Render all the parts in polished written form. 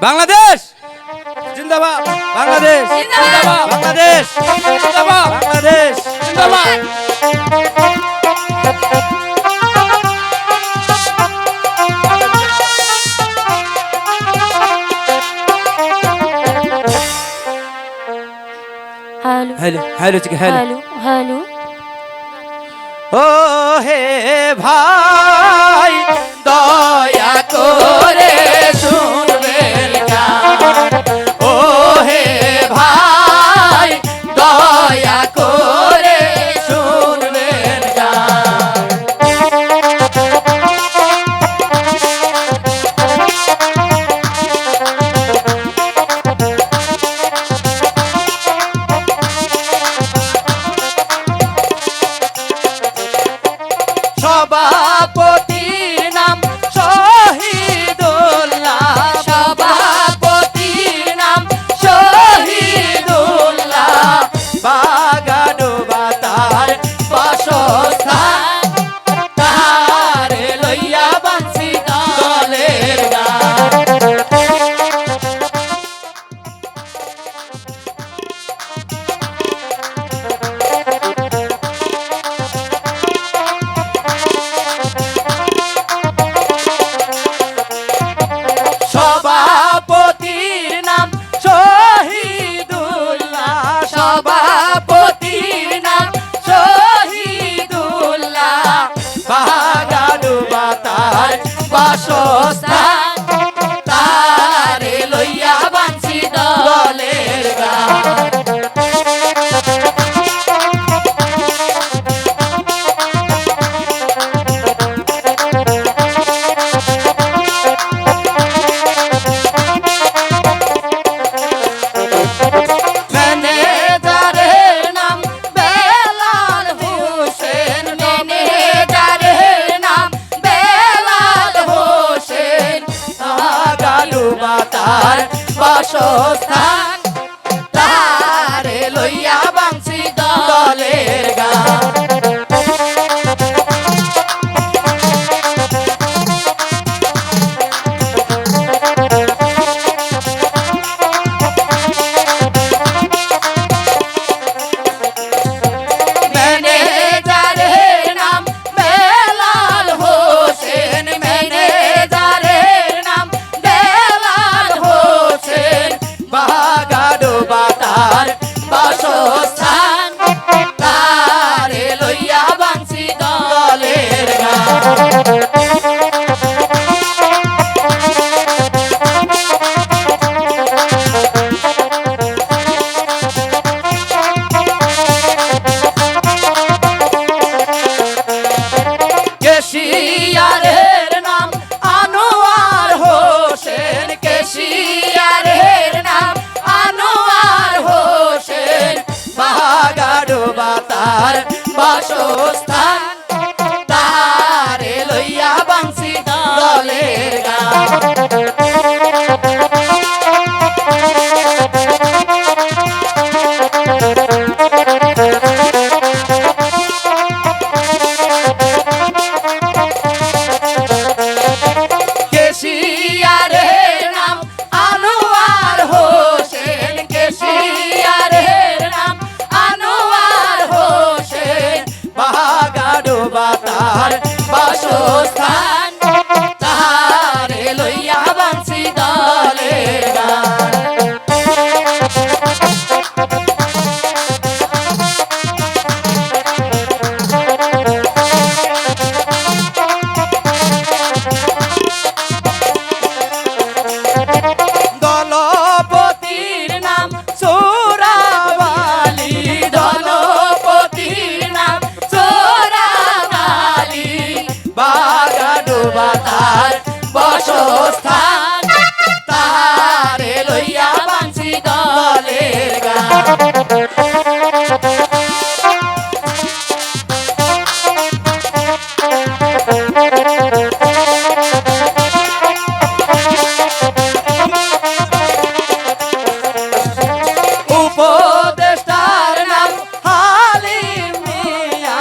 বাংলাদেশ জিন্দাবাদ, বাংলাদেশ জিন্দাবাদ, বাংলাদেশ জিন্দাবাদ, বাংলাদেশ জিন্দাবাদ। হ্যালো হ্যালো হ্যালো চিকে হ্যালো। হ্যালো হ্যালো ও হে ভাই দয়া করে শুনবেন গান। ও হে ভাই দয়া করে শুনবেন গান। সভাপতির নাম শহীদুল্লাহ, সভাপতির নাম শহীদুল্লাহ, বাগাডোবা তার বাসস্থান, তাহারে লইয়া বাঁচি দলের গান। সভাপতির নাম শহীদুল্লাহ, সভাপতির নাম শহীদুল্লাহ, বাগাডোবা তার বাসস্থান, তারে লইয়া বাঁচি দলের গান। ম্যানেজারের নাম বেলাল হোসেন, ম্যানেজারের নাম বেলাল হোসেন, বাগাডোবা তার বাসস্থান, তারে লইয়া বাঁচি দলের গান। ম্যানেজারের নাম বেলাল হোসেন, ম্যানেজারের নাম বেলাল হোসেন, বাগাডোবা তার বাসস্থান, তারে লইয়া বাঁচি দলের গান। কেশিয়ারের নাম আনোয়ার হোসেন, কেশিয়ারের নাম আনোয়ার হোসেন, বাগাডোবা তার বাসস্থান, তারে লইয়া বাঁচি দলের গান। কেশিয়ারের নাম আনোয়ার হোসেন, কেশিয়ারের নাম আনোয়ার হোসেন, বাগাডোবা তার বাসস্থান, তারে লইয়া বাঁচি দলের গান। দলপতির নাম চোরাবালি, দলপতির নাম চোরাবালি, বাগাডোবা তার বাসস্থান, তারে লইয়া বাঁচি দলের গান। উপদেষ্টার নাম হালিম মিয়া,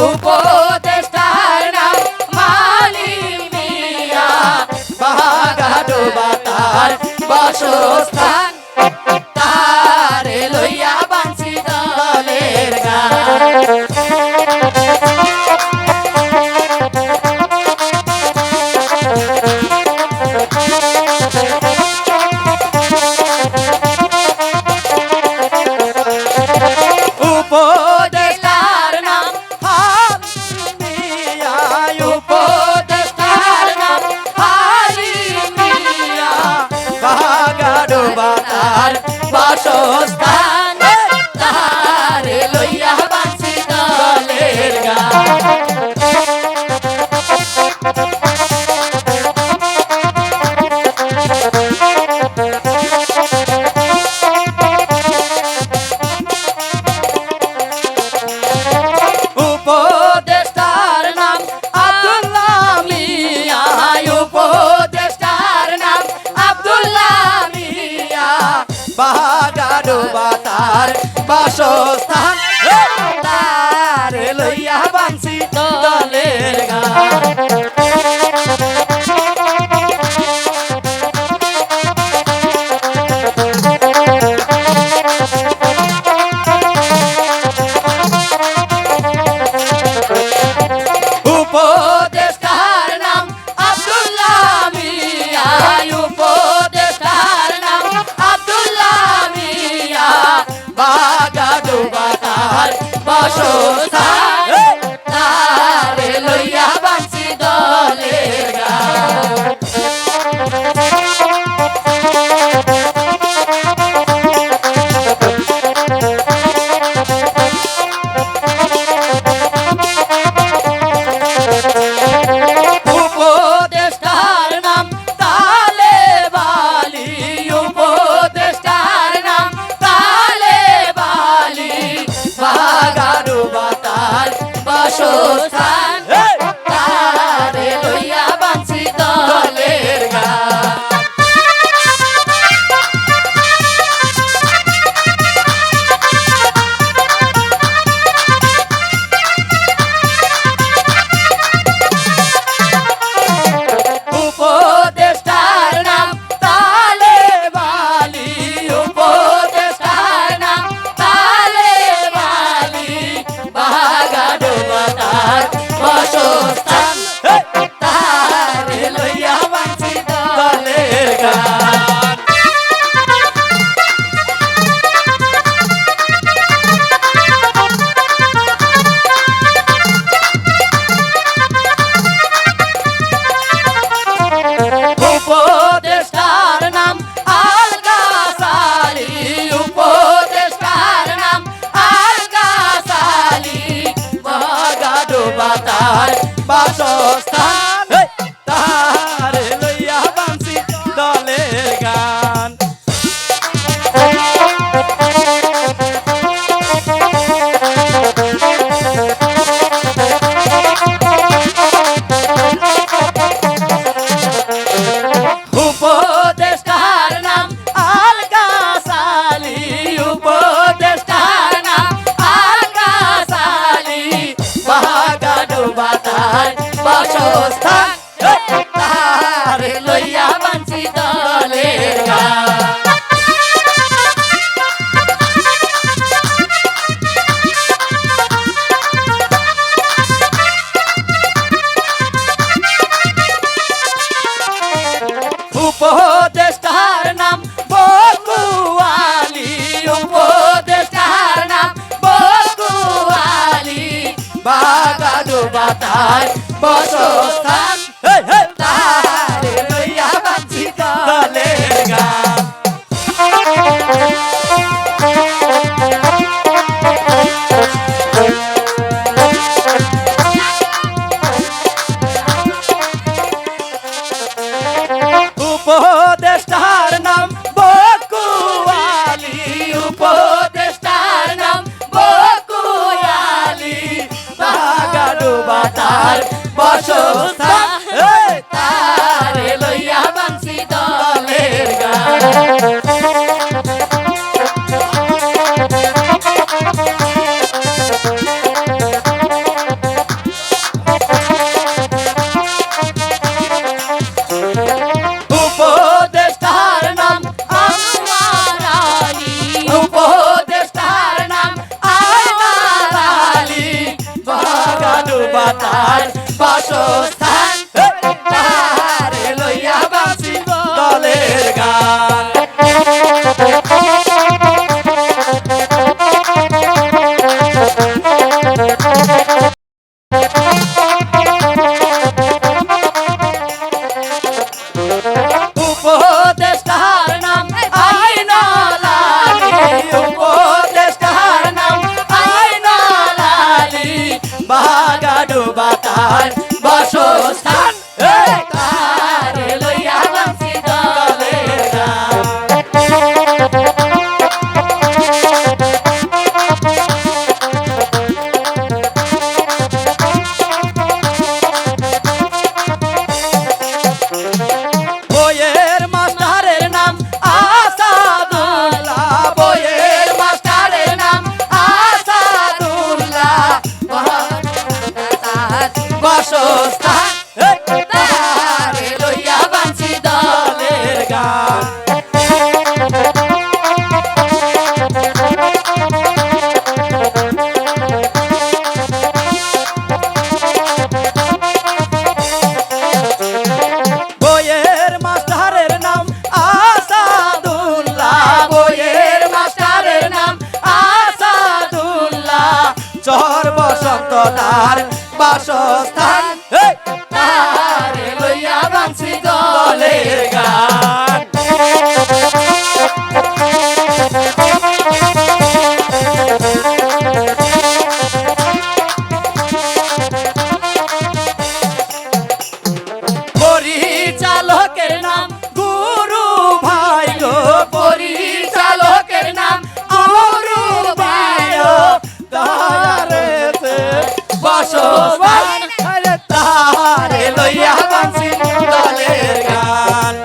উপদেষ্টার নাম হালিম মিয়া, বাগাডোবা তার বাসস্থান তারে লইয়া বাঁচি দলের গান উপদেষ্টার নাম হালিম মিয়া উপদেষ্টার নাম হালিম মিয়া বাগাডোবা তার বাসস্থান তারে লইয়া বাঁচি দলের গান উপদেষ্টার নাম আব্দুল্লাহ মিয়া উপদেষ্টার নাম আব্দুল্লাহ মিয়া বাগাডোবা তার বাসস্থান তার লইয়া বাঁচি দলের গান উপদেষ্টার নাম আব্দুল্লাহ মিয়া উপদেষ্টার নাম আব্দুল্লাহ মিয়া বাগাডোবা তার বাসস্থান তারে লইয়া বাঁচি দলের গান উপদেষ্টার নাম তালেবালি উপদেষ্টার নাম তালেবালি বাগাডোবা তার বাসস্থান তারে লইয়া বাঁচি দলের গান উপদেষ্টার নাম তালেবালি উপদেষ্টার নাম তালেবালি বাগাডোবা তার বাসস্থান তারে লইয়া বাঁচি দলের গান উপদেষ্টার নাম আল গাসালি উপদেষ্টার নাম আল গাসালি বাগাডোবা তার বাসস্থান তারে লইয়া বাঁচি দলের গান উপদেষ্টার নাম আল গাসালি উপদেষ্টার নাম আল গাসালি বাগাডোবা তার বাসস্থান তারে লইয়া বাঁচি দলের গান উপদেষ্টার নাম বকুয়ালি উপদেষ্টার নাম বকুয়ালি বাগাডোবা তার বাসস্থান তারে লইয়া বাঁচি দলের গান উপদেষ্টার নাম বকুয়ালি উপদেষ্টার নাম বকুয়ালি বাগাডোবা তার বাসস্থান তারে লইয়া বাঁচি দলের গান উপদেষ্টার নাম তার বাসস্থান তারে লইয়া বাঁচি দলের গান। বইয়ের মাস্টারের নাম আসাদুল্লাহ, বইয়ের মাস্টারের নাম আসাদুল্লাহ, তার বাসস্থান তারে লইয়া বাঁচি দলের গান। বইয়ের মাস্টারের নাম আসাদুল্লাহ, বইয়ের মাস্টারের নাম আসাদুল্লাহ, চর বসন্ত তার বাসস্থান তারে লইয়া বাঁচি দলের গান। পরিচালকের নাম গুরু ভাই গো, পরিচালকের নাম গুরু ভাই গো, তারে বাসস্থান তারে লইয়া বাঁচি দলের গান।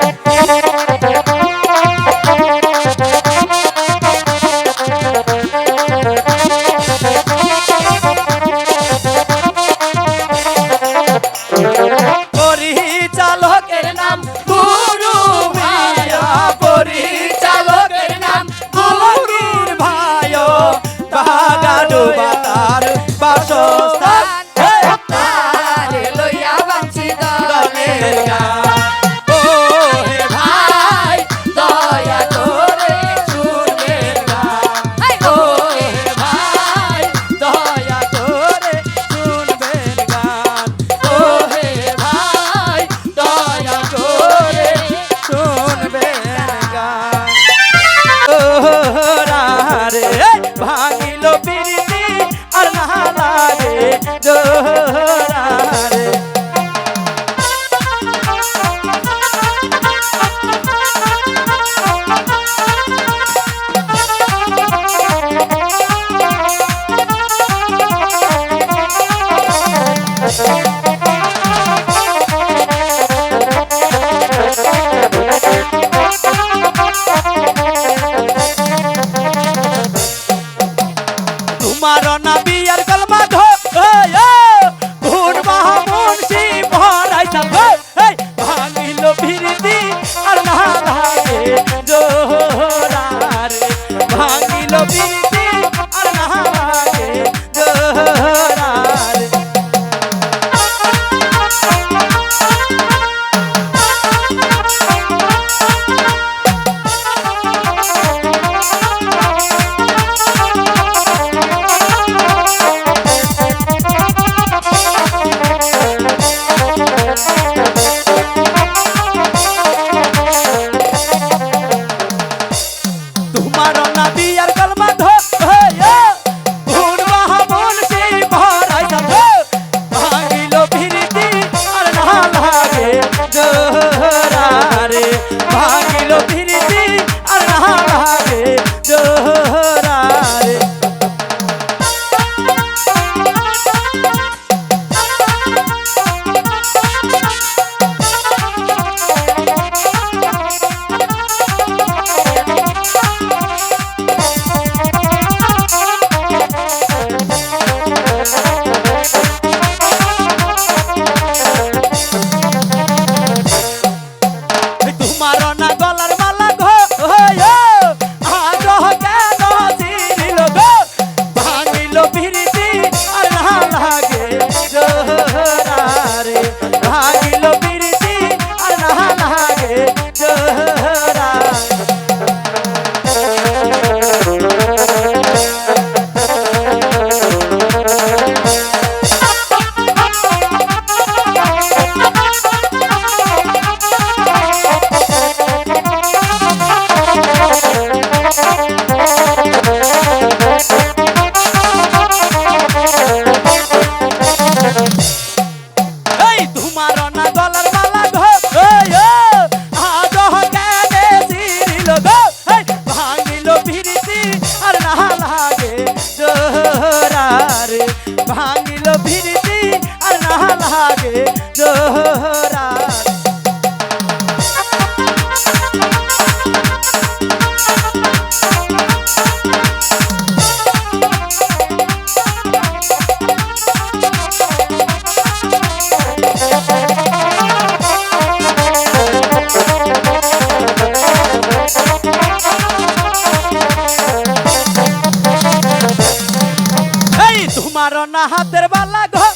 হাতের বালা গো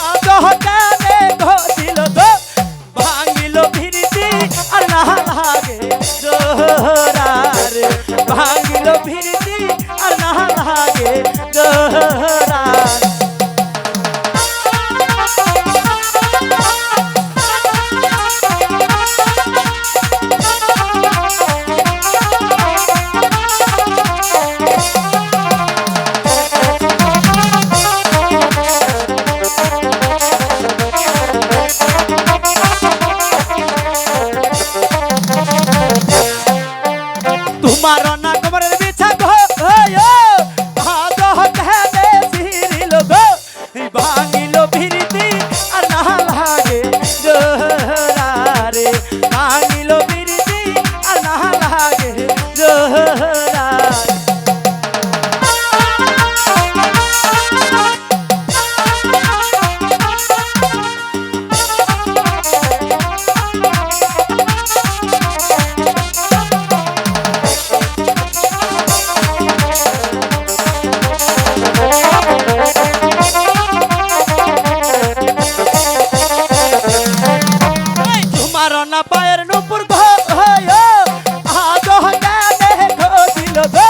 আজ কেনে ঘটিল গো ভাঙিল ভিড়তি আর না লাগে জোরারে ভাঙিল ভিড়তি আর না লাগে জোরারে তোমার না কোমরের বিছা গো আজ কেনে সিরিল গো ভাঙিল ভিড়তি আর না লাগে জোরারে ভাঙিল ভিড়তি আর না লাগে জোরারে না পায়ের নুপুর গো আজ কেনে ঘটিল গো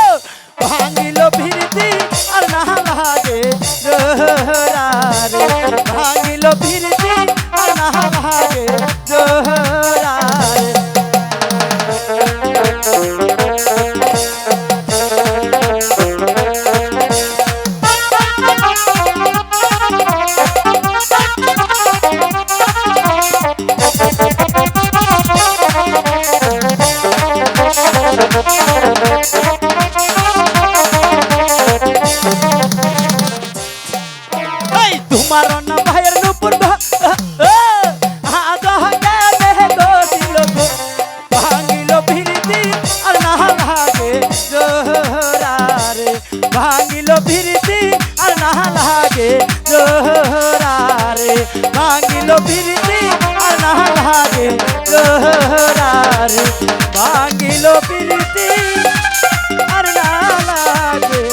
ভাঙিল ভিড়তি আর না লাগে জোরারে ভাঙিল ভিড়তি আর না লাগে জোরারে তোমার না ভাইয়ের নুপুর গো আজ কেনে ঘটিল গো ভাঙিল ভিড়তি আর না লাগে জোরারে ভাঙিল ভিড়তি আর না লাগে জোরারে ভাঙিল ভিড়তি আর না লাগে জোরারে ভাঙিল ভিড়তি আর না লাগে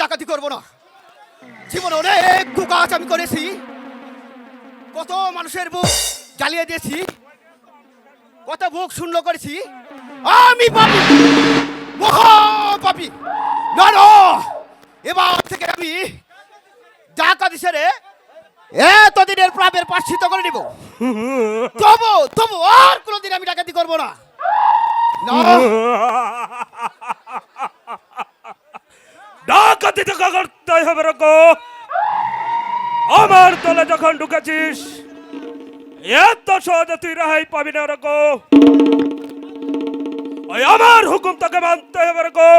ডাকাতি করবো না। জীবনে অনেক কাজ আমি করেছি, কত মানুষের বুক জ্বালিয়ে দিয়েছি, কত বুক শূন্য করেছি। আমি পাপী, মহা পাপী। না না, এবার থেকে আমি ডাকাতি সেরে এতদিনের পাপের প্রায়শ্চিত্ত করে নিব। তবু তবু আর কোনোদিন আমি ডাকাতি করবো না। ডাকাতি টাকা করতে হবে রকো। আমার দলে যখন ঢুকেছিস এত সহজে তুই রেহাই পাবি না রকো। ওই আমার হুকুম তোকে মানতে হবে রকো।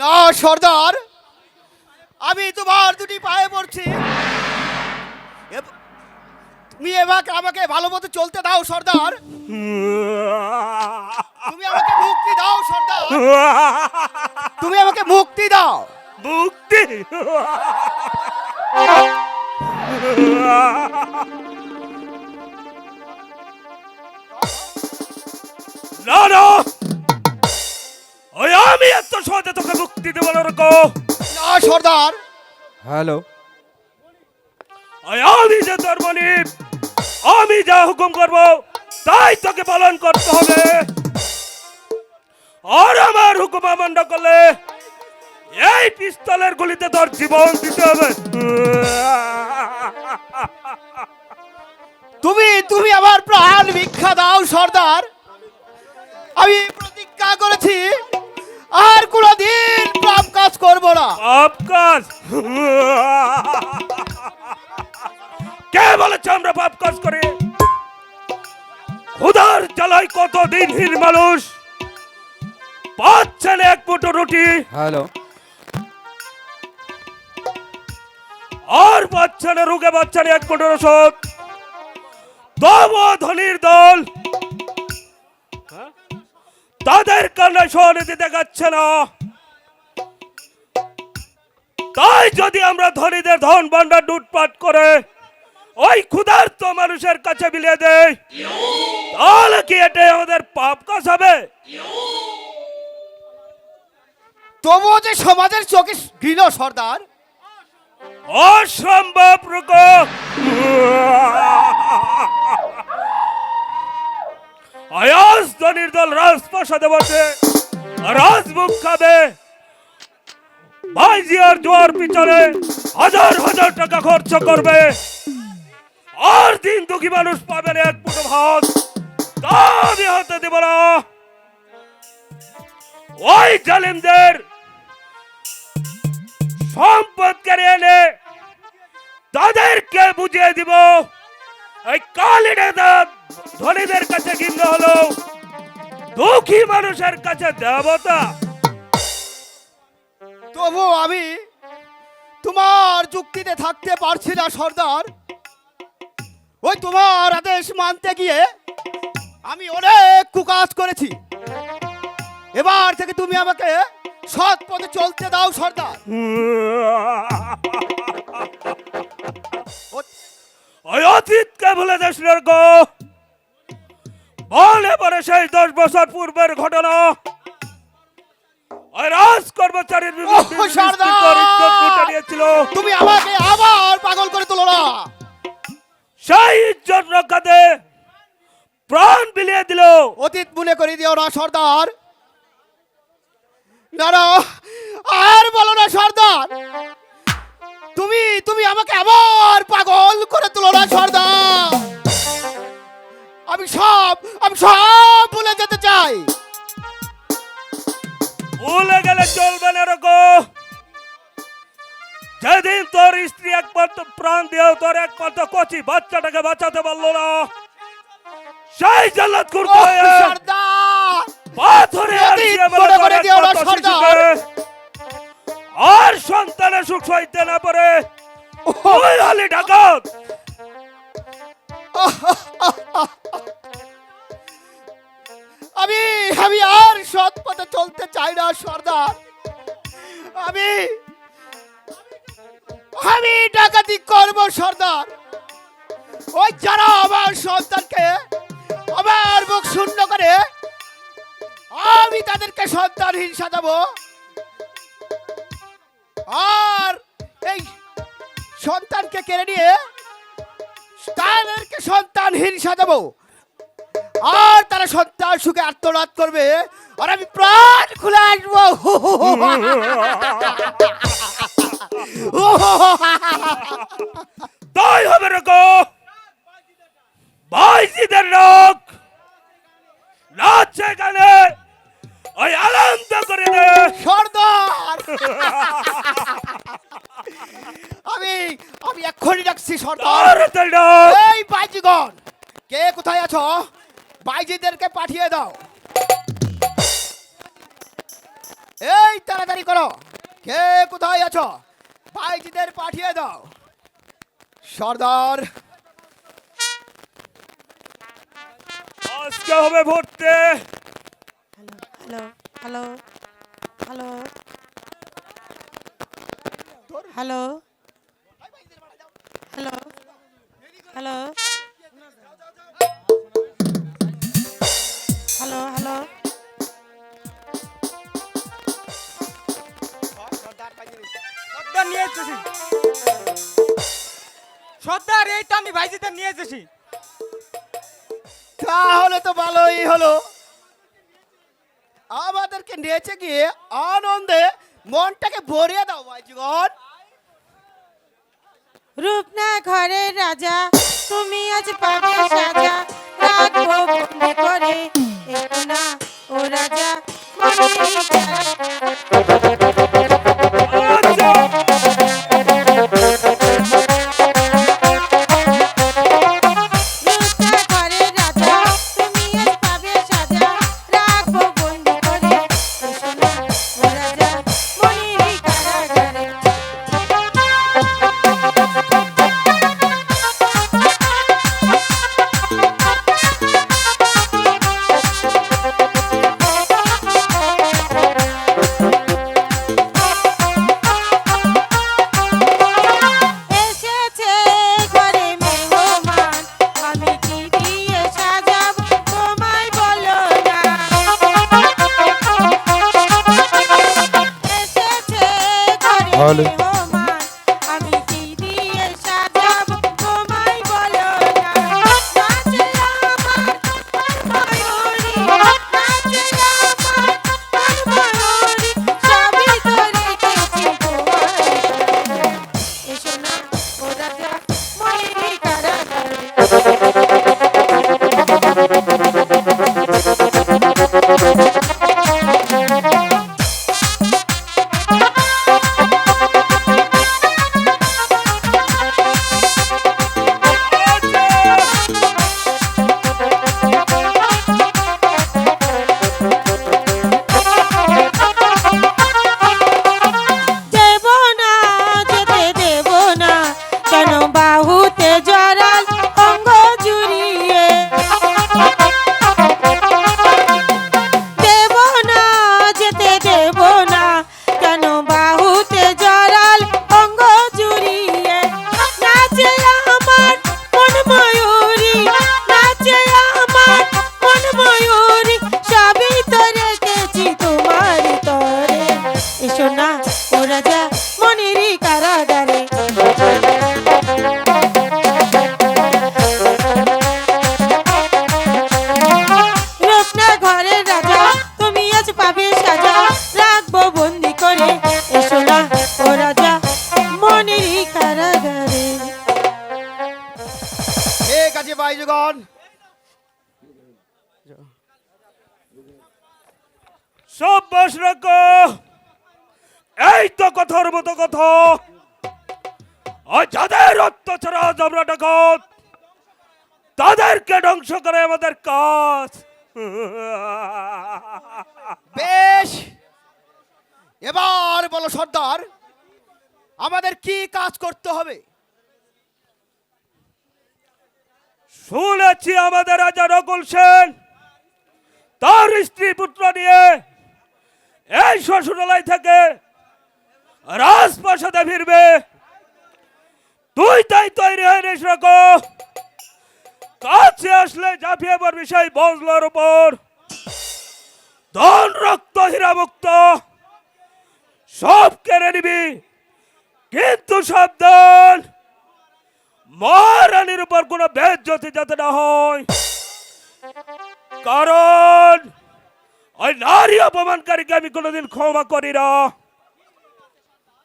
না সর্দার, আমি তোমার দুটি পায়ে পড়ছি, তুমি আমাকে ভালো মতো চলতে দাও সর্দার। তুমি আমাকে মুক্তি দাও সর্দার, তুমি আমাকে মুক্তি দাও। মুক্তি? না না, ওই আমি এত সহজে তোকে মুক্তি দেবো না রকো। না সর্দার। হ্যালো, আমি যে তোর মালিক, আমি যা হুকুম করব তাই তোকে পালন করতে হবে। আর আমার হুকুম অমান্য করলে এই পিস্তলের গুলিতে তোর জীবন দিতে হবে। তুমি আমার প্রাণ ভিক্ষা দাও সর্দার। আমি প্রতিজ্ঞা করেছি আর কোনদিন পাপ কাজ করব না। পাপ কাজ? কে বলেছে আমরা পাপ কাজ করি? ক্ষুধার জ্বালায় কতদিন হীন মানুষ পাচ্ছেন এক মুঠো রুটি। হ্যালো, আর পাচ্ছেন রোগে পাচ্ছেন এক মুঠো ওষুধ। তবু ধনির দল তাদের কান্নায় সহানুভূতি দেখাচ্ছে না। তাই যদি আমরা ধনীদের ধন ভাণ্ডার লুটপাট করে ওই ক্ষুধার্ত মানুষের কাছে বিলিয়ে দেই, তাহলে কি এটাই আমাদের পাপ কাজ হবে? তবুও যে সমাজের চোখে ঘৃণ সর্দার। অসম্ভব রুকো। আয়াস ধনির দল রাজপ্রাসাদে বসে রাজভোগ খাবে, ভাইজিয়ার জোয়ার পিছনে হাজার হাজার টাকা খরচ করবে, আর দিন দুঃখী মানুষ পাবেন এক মুঠো ভাত, তা আমি হতে দেব না। ওই জালিমদের সম্পদ কেড়ে এনে তাদেরকে বুঝিয়ে দিব এই কালিটা ধনীদের কাছে ঘৃণ্য হলো, দুঃখী মানুষের কাছে দেবতা। তবু আমি তোমার যুক্তিতে থাকতে পারছি না সর্দার। ওই তোমার আদেশ মানতে গিয়ে আমি অনেক কুকাজ করেছি। এবার থেকে তুমি আমাকে সৎ পথে চলতে দাও সর্দার। ওই অতীতকে ভুলে যাস না গো। বল এবারে সেই 10 বছর পূর্বের ঘটনা। ওই রাজ কর্মচারীর সর্দার! নিয়েছিল, তুমি আমাকে আবার পাগল করে তোলো না। সেই ইজ্জত রক্ষাতে প্রাণ বিলিয়ে দিল। অতীত মনে করে দিও না সর্দার। না না, আর বলো না সর্দার। তুমি তুমি আমাকে আবার পাগল করে তুলো না সর্দার। আমি সব ভুলে যেতে চাই। ভুলে গেলে চলবে না রকো। যেদিন তোর স্ত্রী একমাত্র প্রাণ দিয়েও তোর একমাত্র কচি বাচ্চাটাকে বাঁচাতে পারলো না, সেই জান্নাত করতে ওহ, সর্দার! পাথরে অতীত মনে করে দিও না সর্দার। আর সন্তানের সুখ সইতে না পারে ওই আলী ডাকাত। আমি আর সৎ পথে চলতে চাই না সর্দার। আমি ডাকাতি করব সর্দার। ওই যারা আমার সন্তানকে আমার মুখ শূন্য করে আমি তাদেরকে সন্তানহীন সাজাবো, আর এই সন্তানকে কেড়ে নিয়ে তাদেরকে সন্তানহীন সাজাবো, আর তারা সন্তান সুখে আত্মনাদ করবে, আর আমি প্রাণ খুলে আসবো। তাই হবে রকো। ভাইজিদের লোক নাচে গানে ওই আনন্দ করে দে সর্দার। আমি এক্ষুনি ডাকছি সর্দার। এই বাইজিগণ, কে কোথায় আছো? বাইজিদেরকে পাঠিয়ে দাও। এই তাড়াতাড়ি করো, কে কোথায় আছো? বাইজিদের পাঠিয়ে দাও। সর্দার, আজকে হবে ভোটে। Hello hello hello hello hello hello hello hello সর্দার নিয়ে এসেছি। সর্দার, এই তো আমি ভাইজিদের নিয়ে এসেছি। তাহলে তো ভালোই হলো। আমাদেরকে নেচে গিয়ে আনন্দে মনটাকে ভরিয়ে দাও ভাইজিগণ। রূপনা ঘরের রাজা, তুমি আজ পাবে সাজা, রাখবো বন্দি করে একটু না ও রাজা রূপনা ঘরের রাজা, তুমি আজ পাবে সাজা, রাখবো বন্দি করে একটু না ও রাজা মনির কারাগারে। আছে বাইজগণ, সব বস রাখো। এই তো কথার মতো কথা। আর যাদের অত্যাচার আজ আমরা ডাকত, তাদেরকে ধ্বংস করে আমাদের কাজ। বেশ, এবার বলো সর্দার, আমাদের কি কাজ করতে হবে? শুনেছি আমাদের রাজা নকুল সেন তার স্ত্রী পুত্র নিয়ে এই শ্বশুরালয় থেকে রাজপ্রাসাদে ফিরবে। তুই তাই তৈরি হয়ে নিস রাখো। কাছে আসলে ঝাঁপিয়ে পড়বি সেই বজলার উপর। ধন রক্ত হীরা মুক্ত সব কেড়ে নিবি, কিন্তু সাবধান, মহারানীর উপর কোনো বেজ্জতি যাতে না হয়। কারণ ওই নারী অপমানকারীকে আমি কোনোদিন ক্ষমা করি না।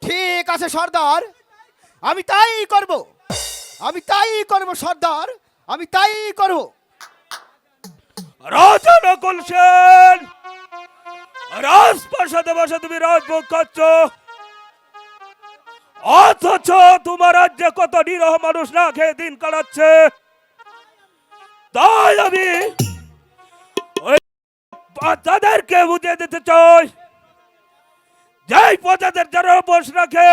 ঠিক আছে সর্দার, আমি তাই করব, আমি তাই করব সর্দার, আমি তাই করব। রাজা নকুল সেন, রাজপ্রাসাদে বসে তুমি রাজভোগ খাচ্ছ, অথচ তোমার রাজ্যে কত নিরহ মানুষ না খেয়ে দিন কাটাচ্ছে। তাই আমি ওই তাদেরকে বুঝিয়ে দিতে চাই, যেই প্রজাদের যারা বস রাখে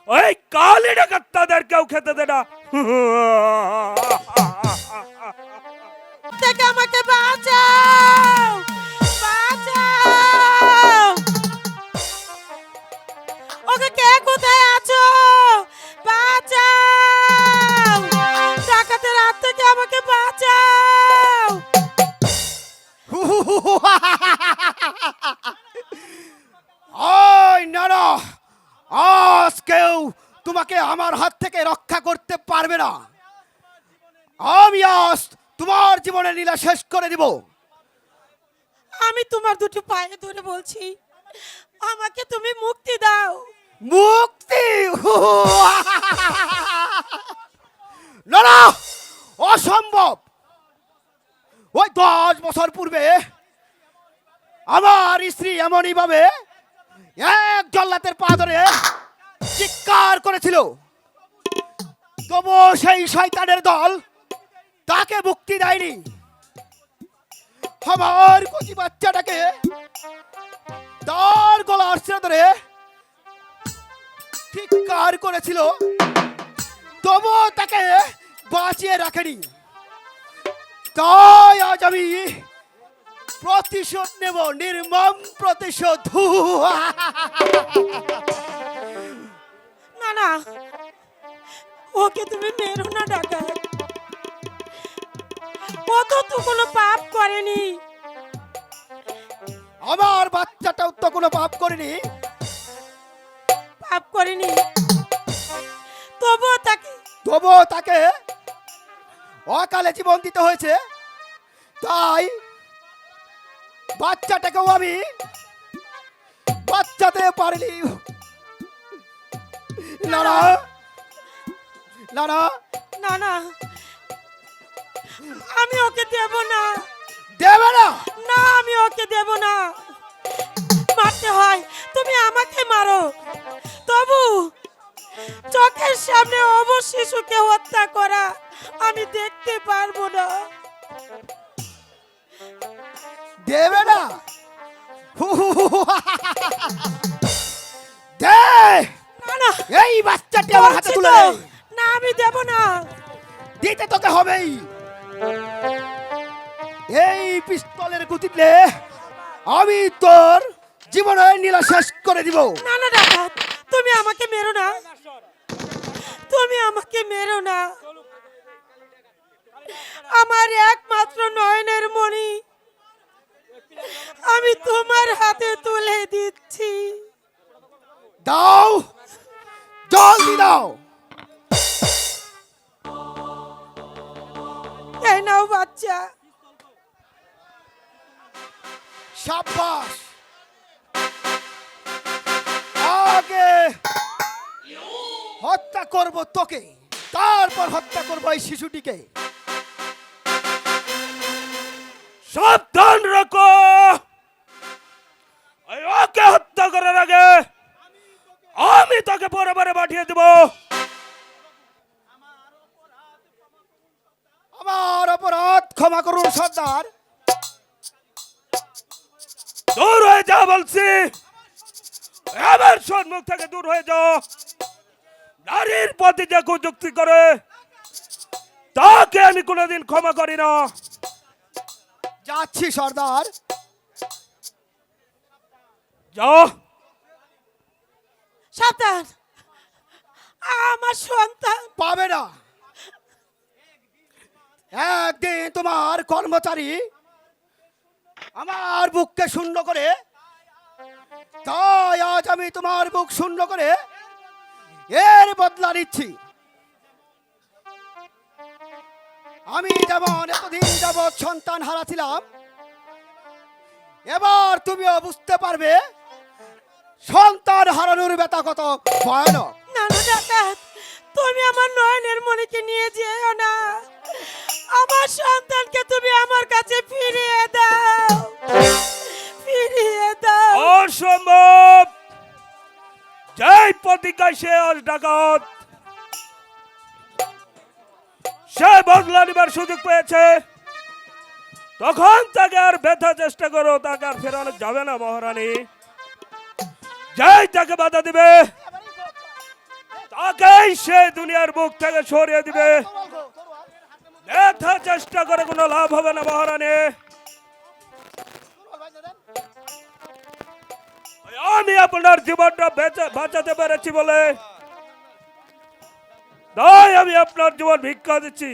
ওই কালি ডাকাত তাদেরকেও খেতে দে না। থেকে আমাকে বাঁচাও, বাঁচাও। ওকে, কে কোথায় আছো? বাঁচাও, ডাকাতের হাত থেকে আমাকে বাঁচাও। ওই না না, আজ কেউ তোমাকে আমার হাত থেকে রক্ষা করতে পারবে না। আমি আজ তোমার জীবনের লীলা শেষ করে দিব। আমি তোমার দুটো পায়ে ধরে বলছি, আমাকে তুমি মুক্তি দাও। মুক্তি? না না, অসম্ভব। ওই 10 বছর পূর্বে আমার স্ত্রী এমনই ভাবে এক জল্লাদের পা ধরে চিৎকার করেছিল, তবু সেই শয়তানের দল তাকে মুক্তি দেয়নি। আমার কচি বাচ্চাটাকে তার গলার ছেড়ে ধরে চিৎকার করেছিল, তবু তাকে বাঁচিয়ে রাখেনি। তাই আজ আমি প্রতিশোধ নেব, নির্মম প্রতিশোধ। না না, ওকে তুমি মেরো না ডাকাত। ও তো কোনো পাপ করেনি। আমার বাচ্চাটাও তো কোনো পাপ করেনি। পাপ করেনি, তবুও তাকে অকালে জীবন দিতে হয়েছে। তাই বাচ্চাটাকেও আমি বাচ্চাতে পারিনি। না না না না না না, আমি ওকে দেব না। দেবে না? না, আমি ওকে দেব না। মারতে হয় তুমি আমাকে মারো, তবু চোখের সামনে অবশ শিশুকে হত্যা করা আমি দেখতে পারবো না। দেবে না? দে, না না, এই বাচ্চাটি আমার হাতে বলছি তুলে তো, দে। না আমি দেব না। দিতে তোকে হবেই। এই পিস্তলের গুতিতে আমি তোর জীবনের নীলা শেষ করে দিব। না না ডাকাত, তুমি আমাকে মেরো না, তুমি আমাকে মেরো না। আমার একমাত্র নয়নের মণি আমি তোমার হাতে তুলে দিচ্ছি। দাও, জলদি দাও। এই নাও বাচ্চা। সাব্বাস, আগে হত্যা করব তোকে, তারপর হত্যা করবো এই শিশুটিকে। সাবধান রাখো, ওকে হত্যা করার আগে আমি তাকে পরে পাঠিয়ে দেব। আমার অপরাধ ক্ষমা করুন সর্দার। দূর হয়ে যা বলছি, আমার সম্মুখ থেকে দূর হয়ে যাও। নারীর প্রতি যে কুযুক্তি করে তাকে আমি কোনোদিন ক্ষমা করি না। যাচ্ছি সর্দার। যাও। সাবধান, আমার সন্তান। পাবে না। একদিন তোমার কর্মচারী আমার বুককে শূন্য করে, তাই আজ আমি তোমার বুক শূন্য করে এর বদলা নিচ্ছি। আমি যেমন এতদিন যাবৎ সন্তান হারাছিলাম, এবার তুমিও বুঝতে পারবে সন্তান হারানোর ব্যথা কত ভয়ানক। নানু ডাকাত, তুমি আমার নয়নের মনিকে নিয়ে যেও না। আমার সন্তানকে তুমি আমার কাছে ফিরিয়ে দাও, ফিরিয়ে দাও। অসম্ভব। যেই প্রতিজ্ঞায় সে আজ ডাকাত, সে বদলা নিবার সুযোগ পেয়েছে, তখন তাকে আর ব্যথা চেষ্টা করো, তাকে আর ফেরানো যাবে না মহারানী। যেই তাকে বাধা দিবে তাকেই সে দুনিয়ার মুখ থেকে সরিয়ে দিবে। ব্যথা চেষ্টা করে কোনো লাভ হবে না মহারানী। আমি আপনার জীবনটা বাঁচাতে পেরেছি বলে তাই আমি আপনার জীবন ভিক্ষা দিচ্ছি।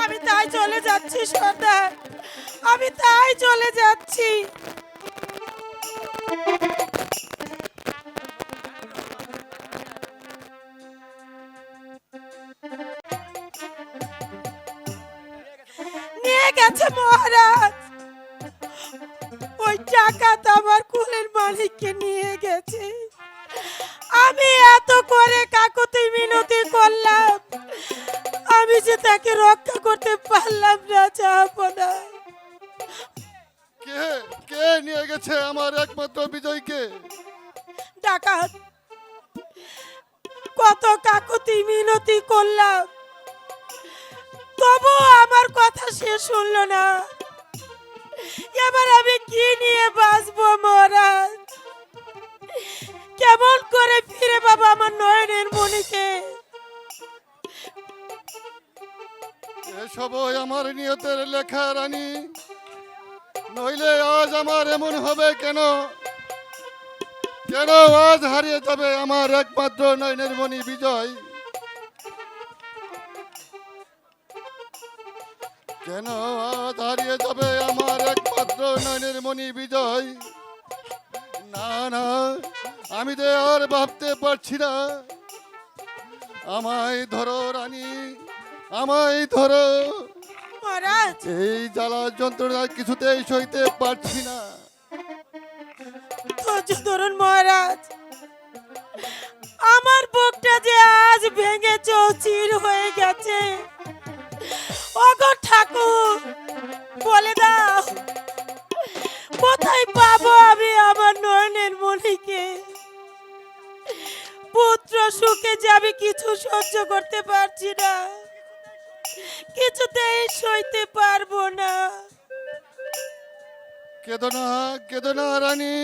আমি তাই চলে যাচ্ছি সর্দার, আমি তাই চলে যাচ্ছি। নিয়ে গেছে মহারাজ, ওই ডাকাত আমার কুলের মালিককে নিয়ে গেছে। আমি এত করে কাকুতি মিনতি করলাম, আমি যে তাকে রক্ষা করতে পারলাম না জাহাপনা। কে কে নিয়ে গেছে আমার একমাত্র বিজয়কে? ডাকাত, কত কাকুতি মিনতি করলাম, তবু আমার কথা সে শুনলো না। এবার আমি কি নিয়ে বাঁচবো মহারাজ? কেমন করে ফিরে পাবো আমার নয়নের মনিকে? এসবই আমার নিয়তের লেখা রানী, নইলে আজ আমার এমন হবে কেন? কেন আজ হারিয়ে যাবে আমার একমাত্র নয়নের মণি বিজয়? কেন আজ হারিয়ে যাবে আমার একমাত্র নয়নের মণি বিজয়? না না, আমি তো আর ভাবতে পারছি না। আমায় ধরো রানী, আমায় ধরো। মহারাজ, এই জ্বালা যন্ত্রণা কিছুতেই সইতে পারছি না। ধৈর্য ধরুন মহারাজ, আমার বুকটা যে আজ ভেঙে চৌচির হয়ে গেছে। ওগো ঠাকুর, বলে দাও কোথায় পাবো আমি আমার নয়নের মনিকে? পুত্র সুখে যাবে, কিছু সহ্য করতে পারছি না, কিছুতেই সইতে পারবো না। কেঁদো না, কেঁদো না রানী,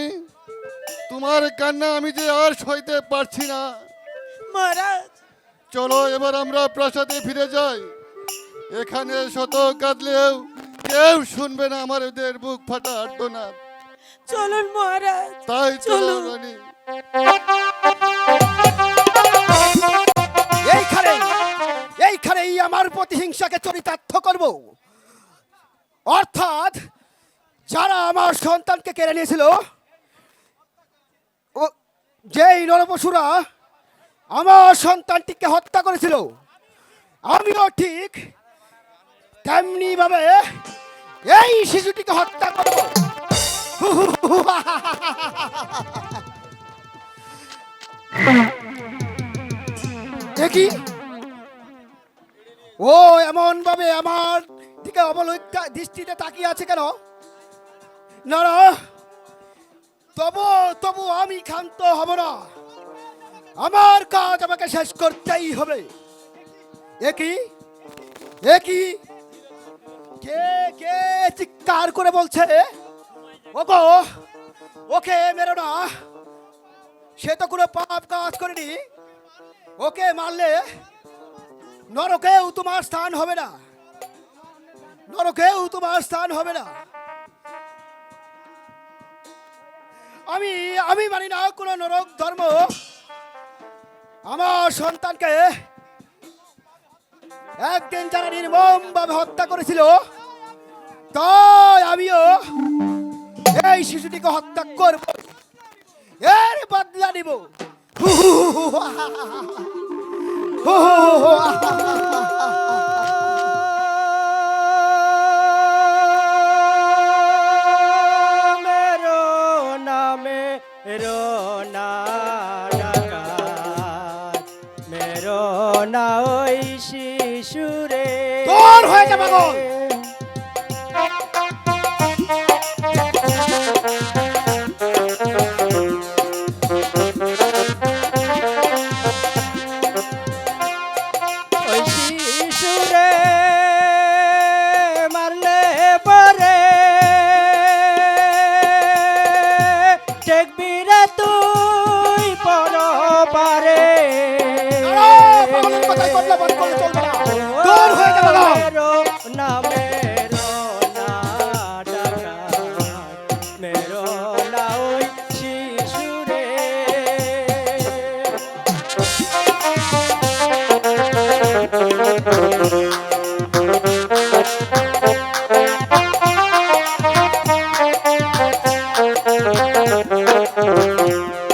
তোমার কান্না আমি যে আর সইতে পারছি না। মহারাজ, চলো এবার আমরা প্রাসাদে ফিরে যাই। এখানে শত কাঁদলেও কেউ শুনবে না আমাদের বুক ফাটা আর্তনাদ। চলুন মহারাজ, তাই চলো চলুন। রানী। এইখানেই আমার প্রতিহিংসাকে চরিতার্থ করব। অর্থাৎ যারা আমার সন্তানকে কেড়ে নিয়েছিল, ও যেই নরপশুরা আমার সন্তানটিকে হত্যা করেছিল, আমিও ঠিক তেমনি ভাবে এই শিশুটিকে হত্যা করব। দেখি ও এমন ভাবে আমার দিকে অবলোক দৃষ্টিতে তাকিয়ে আছে কেন? না না, তবু তবু আমি ক্ষান্ত হব না, আমার কাজ আমাকে শেষ করতেই হবে। একই একই কে কে চিৎকার করে বলছে ওগো, ওকে মেরো না, সে তো কোনো পাপ কাজ করেনি, ওকে মারলে নরকেও তোমার স্থান হবে না, নরকেও তোমার স্থান হবে না। আমি আমি মানি না কোনো নরক ধর্ম। আমার সন্তানকে একদিন যারা নির্মম ভাবে হত্যা করেছিল, তাই আমিও এই শিশুটিকে হত্যা করব, এর বদলা নিব। মেরো নামে রোনা ডাকাত, মেরো না ওই শিশুরে। তোর হয়ে যাবে পাগল। ওই শিশুরে মারলে পরে দেখবি রে তুই পরপারে। পাগলের কথাই বদলা বন্ধ করলে চলবে না। তোর হয়ে যাবে পাগল। মেরো নামে রোনা ডাকাত, মেরো না ওই শিশুরে।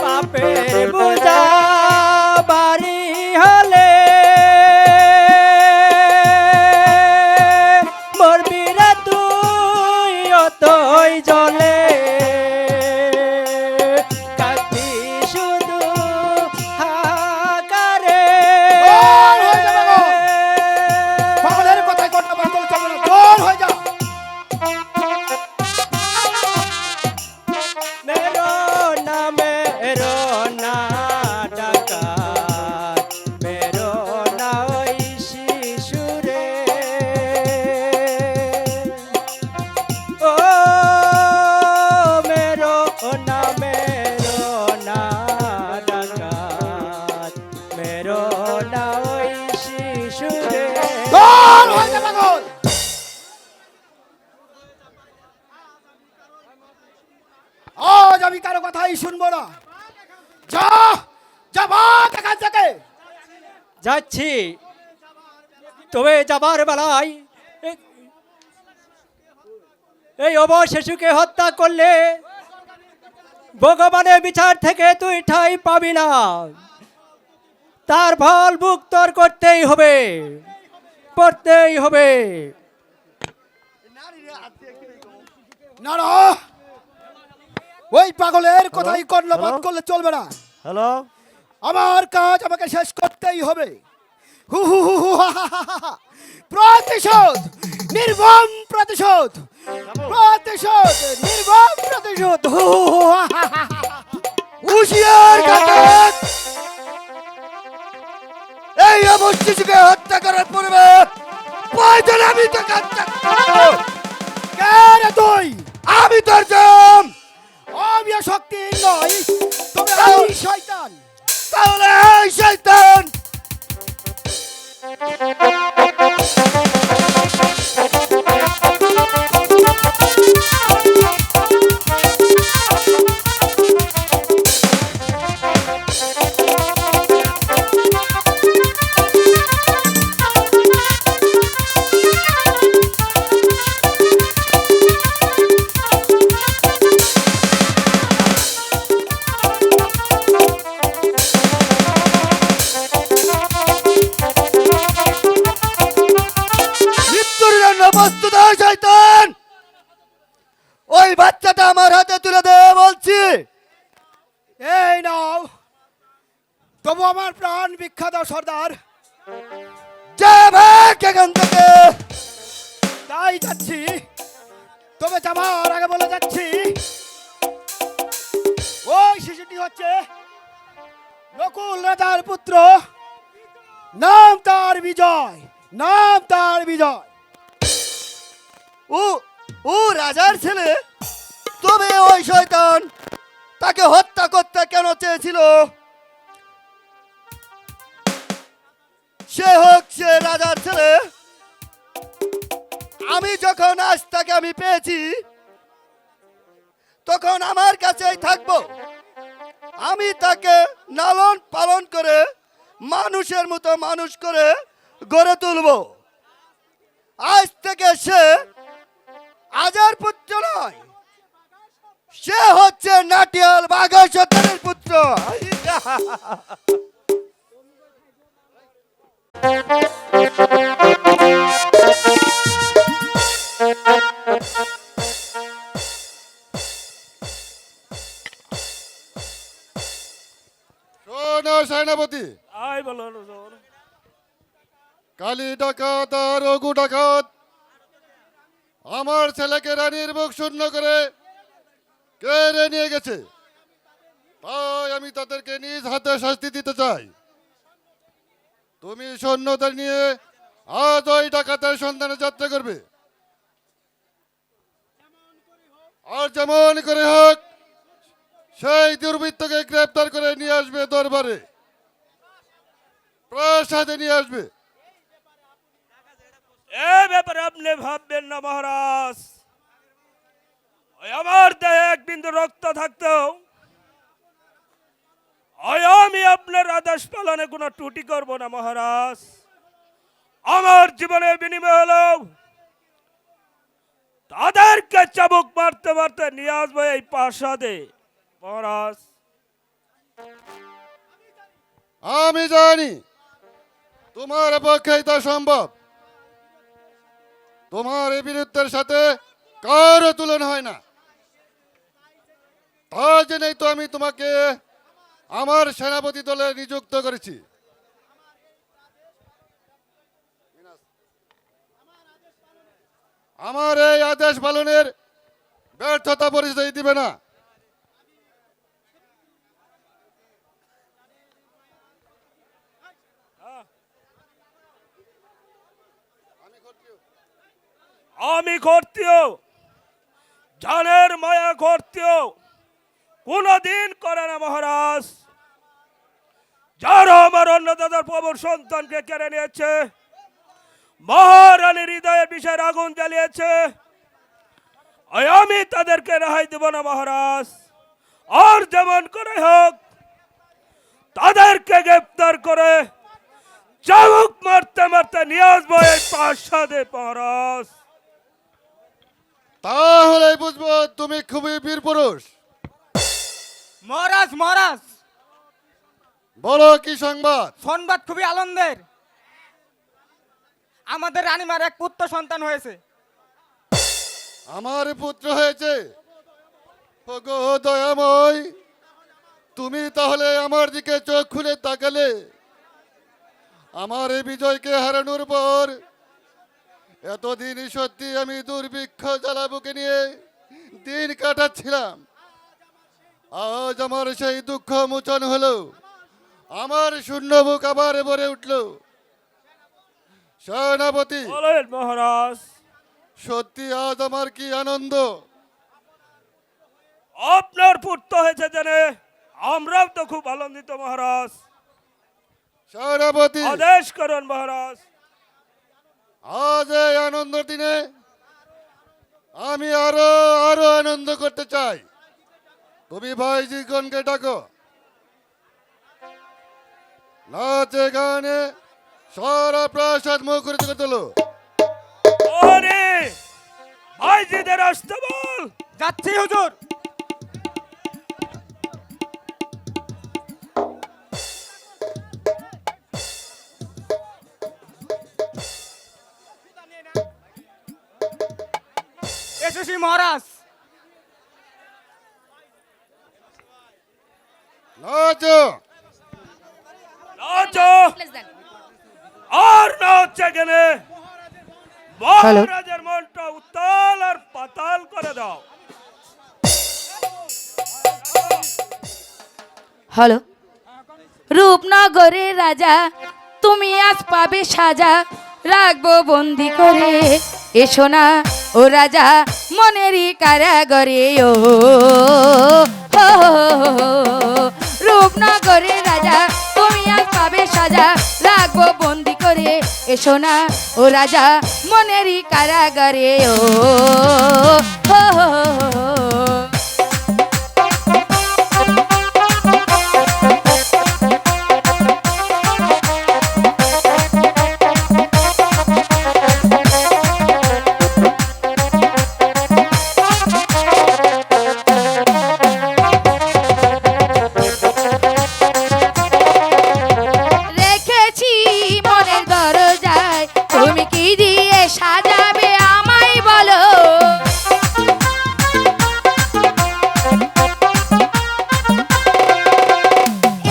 পাপের বোঝা বাড়ি হলে মরবি রে তুই অতই জলে। কাঁদবি শুধু হাকারে। তোর হয়ে যাবে পাগল। পাগলের কথাই বদলা বন্ধ করলে চলবে না। তোর হয়ে যা। মেরো নামে রোনা ডাকাত, মেরো না ওই শিশুরে। ও মেরো নামে রোনা ডাকাত, মেরো না ওই শিশুরে। তোর হয়ে যা পাগল। আজ আমি কারো কথাই শুনবো না। যা যা, ভাগ এখান থেকে। যাচ্ছি, তবে যাবার বেলায় এই অবশ শিশুকে হত্যা করলে ভগবানের বিচার থেকে তুই ঠাঁই পাবি না, তার ফল ভোগ তোর করতেই হবে, পড়তেই হবে। না না, ওই পাগলের কথাই কর্ণপাত করলে চলবে না। হ্যালো, আমার কাজ আমাকে শেষ করতেই হবে। হু হু হু হু হা হা হা হা। প্রতিশোধ, নির্মম প্রতিশোধ, প্রতিশোধ, নির্মম প্রতিশোধ। হু হু হু হা হা হা হা। হুঁশিয়ার ঘাতক, এই অবশ শিশুকে হত্যা করার পূর্বে প্রয়োজন আমি তো হত্যা করব। কে রে তুই? আমি তোর জাম। আমি শক্তি নয়, তবে আমি শয়তান। তাহলে এই শয়তান নাও, তবু আমার প্রাণ বিখ্যাত সর্দার। যাবে এখান থেকে। তাই যাচ্ছি, তবে যাবার আগে বলে যাচ্ছি, ওই শিশুটি হচ্ছে নকুল রাজার পুত্র, নাম তার বিজয়, নাম তার বিজয়। ও ও রাজার ছেলে? তবে ওই শয়তান তাকে হত্যা করতে কেন চেয়েছিল? সে হোক সে রাজার ছেলে, আমি যখন আজ তাকে আমি পেয়েছি তখন আমার কাছেই থাকবো। আমি তাকে লালন পালন করে মানুষের মতো মানুষ করে গড়ে তুলবো। আজ থেকে সে আজার পুত্র নয়, সে হচ্ছে নাটিয়াল বাঘা সন্তানের পুত্র। শোনো সেনাপতি, আই বলো হুজুর। কালী ডাকাত আর রঘু ডাকাত আমার ছেলেকে রানীর মুখ শূন্য করে কেড়ে নিয়ে গেছে, তাই আমি তাদেরকে নিজ হাতে শাস্তি দিতে চাই। তুমি সৈন্যদের নিয়ে আজ ওই ডাকাতের সন্ধানে যাত্রা করবে, আর যেমন করে হোক সেই দুর্বৃত্তকে গ্রেপ্তার করে নিয়ে আসবে, দরবারে প্রাসাদে নিয়ে আসবে। এ ব্যাপারে আপনি ভাববেন না মহারাজ। ওই আমার দেহে এক বিন্দু রক্ত থাকতেও ওই আমি আপনার আদেশ পালনে কোনো ত্রুটি করব না মহারাজ। আমার জীবনের বিনিময় হলো তাদেরকে চাবুক মারতে মারতে নিয়ে আসবো এই প্রাসাদে মহারাজ। আমি জানি তোমার পক্ষেই তা সম্ভব। তোমার এই বীরত্বের সাথে কারো তুলনা হয় না। তা জেনেই তো আমি তোমাকে আমার সেনাপতি দলে নিযুক্ত করেছি। আমার এই আদেশ পালনের ব্যর্থতা পরিচয় দিবে না। আমি করতেও জানের মায়া করতেও কোনদিন করে না মহারাজ। যারা আমার অন্য দাদার প্রবর সন্তানকে কেড়ে নিয়েছে, মহারানীর হৃদয়ের বিষয়ের আগুন জ্বালিয়েছে, আমি তাদেরকে রেহাই দেব না মহারাজ। আর যেমন করে হোক তাদেরকে গ্রেপ্তার করে চাবুক মারতে মারতে নিয়ে আসবো এই প্রাসাদে মহারাজ। তাহলে বুঝবো তুমি খুবই বীর পুরুষ। মহারাজ মহারাজ, বলো কি সংবাদ? সংবাদ খুবই আনন্দের। আমাদের রানীমার এক পুত্র সন্তান হয়েছে। আমার পুত্র হয়েছে? ওগো দয়াময়, তুমি তাহলে আমার দিকে চোখ খুলে তাকালে। আমার এই বিজয়কে হারানোর পর এতদিন সত্যি আমি দুর্ভিক্ষ জ্বালা বুকে নিয়ে দিন কাটাচ্ছিলাম। আজ আমার সেই দুঃখ মোচন হলো, আমার শূন্য বুক আবার ভরে উঠল। সেনাপতি, বলেন মহারাজ। সত্যি আজ আমার কি আনন্দ। আপনার পুত্র হয়েছে জেনে আমরাও তো খুব আনন্দিত মহারাজ। সেনাপতি, আদেশ করুন মহারাজ। আজ এই আনন্দ দিনে আমি আরো আরো আনন্দ করতে চাই। তুমি ভাইজিগণকে ডাকো, নাচে গানে সারা প্রাসাদ মুখরিত করে তোলো। ওরে ভাইজিদের আসতে বল। যাচ্ছি হুজুর। এসেছি মহারাজ। নাচো। নাচো আর নাচ এখানে মহারাজের মনটা উত্তাল আর পাতাল করে দাও। হ্যালো, রূপনগরের রাজা তুমি আজ পাবে সাজা, রাখবো বন্দি করে এসো না ও রাজা মনেরই কারাগরে। ও হো, রূপনগরের রাজা তুমি আজ পাবে সাজা, রাখবো বন্দি করে এসো না ও রাজা মনেরই কারাগরে। ও হো, রেখেছি মনের দরজায়, তুমি কি দিয়ে সাজাবে আমায় বলো।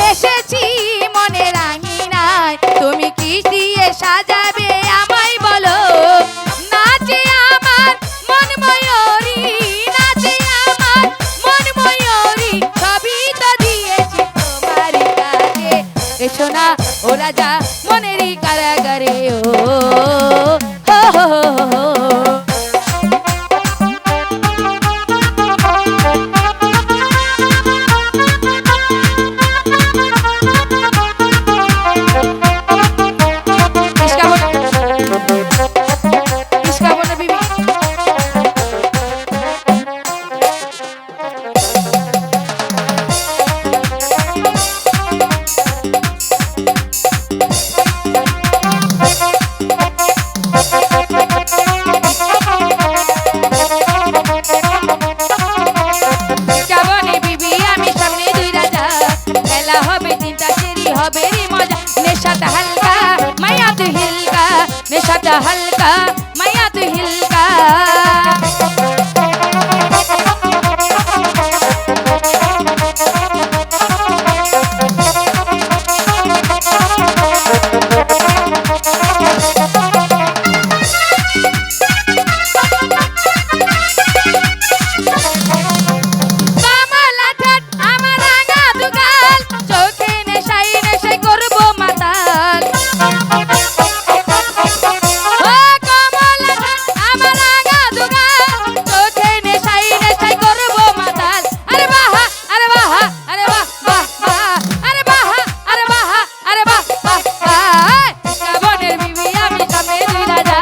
এসেছি মনের আঙিনায়, তুমি কি দিয়ে সাজাবে আমায় বলো। নাচে আমার মন ময়ূরী, নাচে আমার মন ময়ূরী, সবই তো দিয়েছি তোমারই কাছে এসো না ও রাজা মনেরই কারাগারে। ও হো, হো, হো, ইস্কাবনে বিবি। ইস্কাবনে বিবি আমি সামনে দুই রাজা, খেলা হবে তিনটা সেরি হবে রে মজা। নেশাটা হালকা মায়া তুই হিলকা, নেশাটা হালকা মায়া তুই হিলকা। কামালা ঠাট আমার রাঙা দুগাল, চোখে নেশাই নেশাই করবো মাতাল। ও কামালা ঠাট আমার রাঙা দুগাল, চোখে নেশাই নেশাই করবো মাতাল। আরে বাহা আরে বাহা আরে বাহ বাহ বাহ, আরে বাহা আরে বাহা আরে বাহ বাহ বাহ। ইস্কাবনের বিবি আমি সামনে দুই রাজা,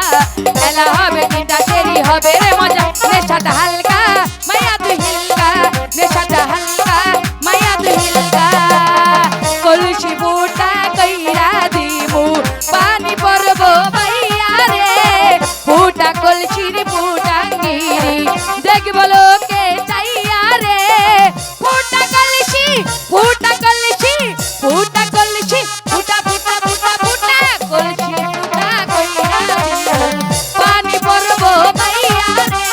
খেলা হবে তিনটা সেরি হবে রে মজা। নেশাটা হালকা মায়া তুই হিলকা, নেশাটা হালকা মায়া তুই হিলকা। কলসি বুটা কইরা দিমু পানি পরব বাইয়া রে, ফুটা কলসির ফুটাঙ্গিরি দেখব লোকে চাইয়া রে। ফুটা কলসি ফুটা কলসি ফুটা কলসি ফুটা ফুটা ফুটা ফুটা কলসি ফুটা কইরা দিমু পানি পরব বাইয়া রে,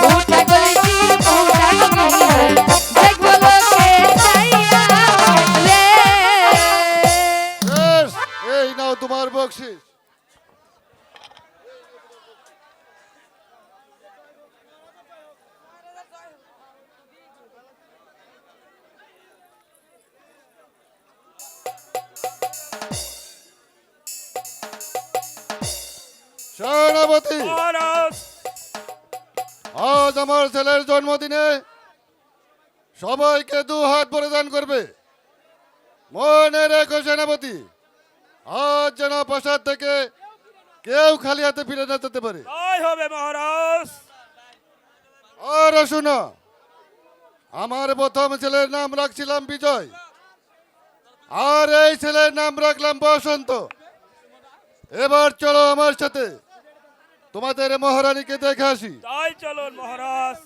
ফুটা কলসি ফুটাঙ্গিরি দেখব লোকে চাইয়া রে। বেশ, এই নাও তোমার বকশিস। সেনাপতি, মহারাজ আজ আমার ছেলের জন্মদিনে সবাইকে 2 হাত প্রদান করবে। মনে রেখো সেনাপতি, আজ যেন প্রাসাদ থেকে কেউ খালি হাতে ফিরে না যেতে পারে। তাই হবে মহারাজ। আর শোনো, আমার প্রথম ছেলের নাম রাখছিলাম বিজয়, আর এই ছেলের নাম রাখলাম বসন্ত। এবার চলো আমার সাথে তোমাদের মহারানীকে দেখে আসি। তাই চলুন মহারাজ।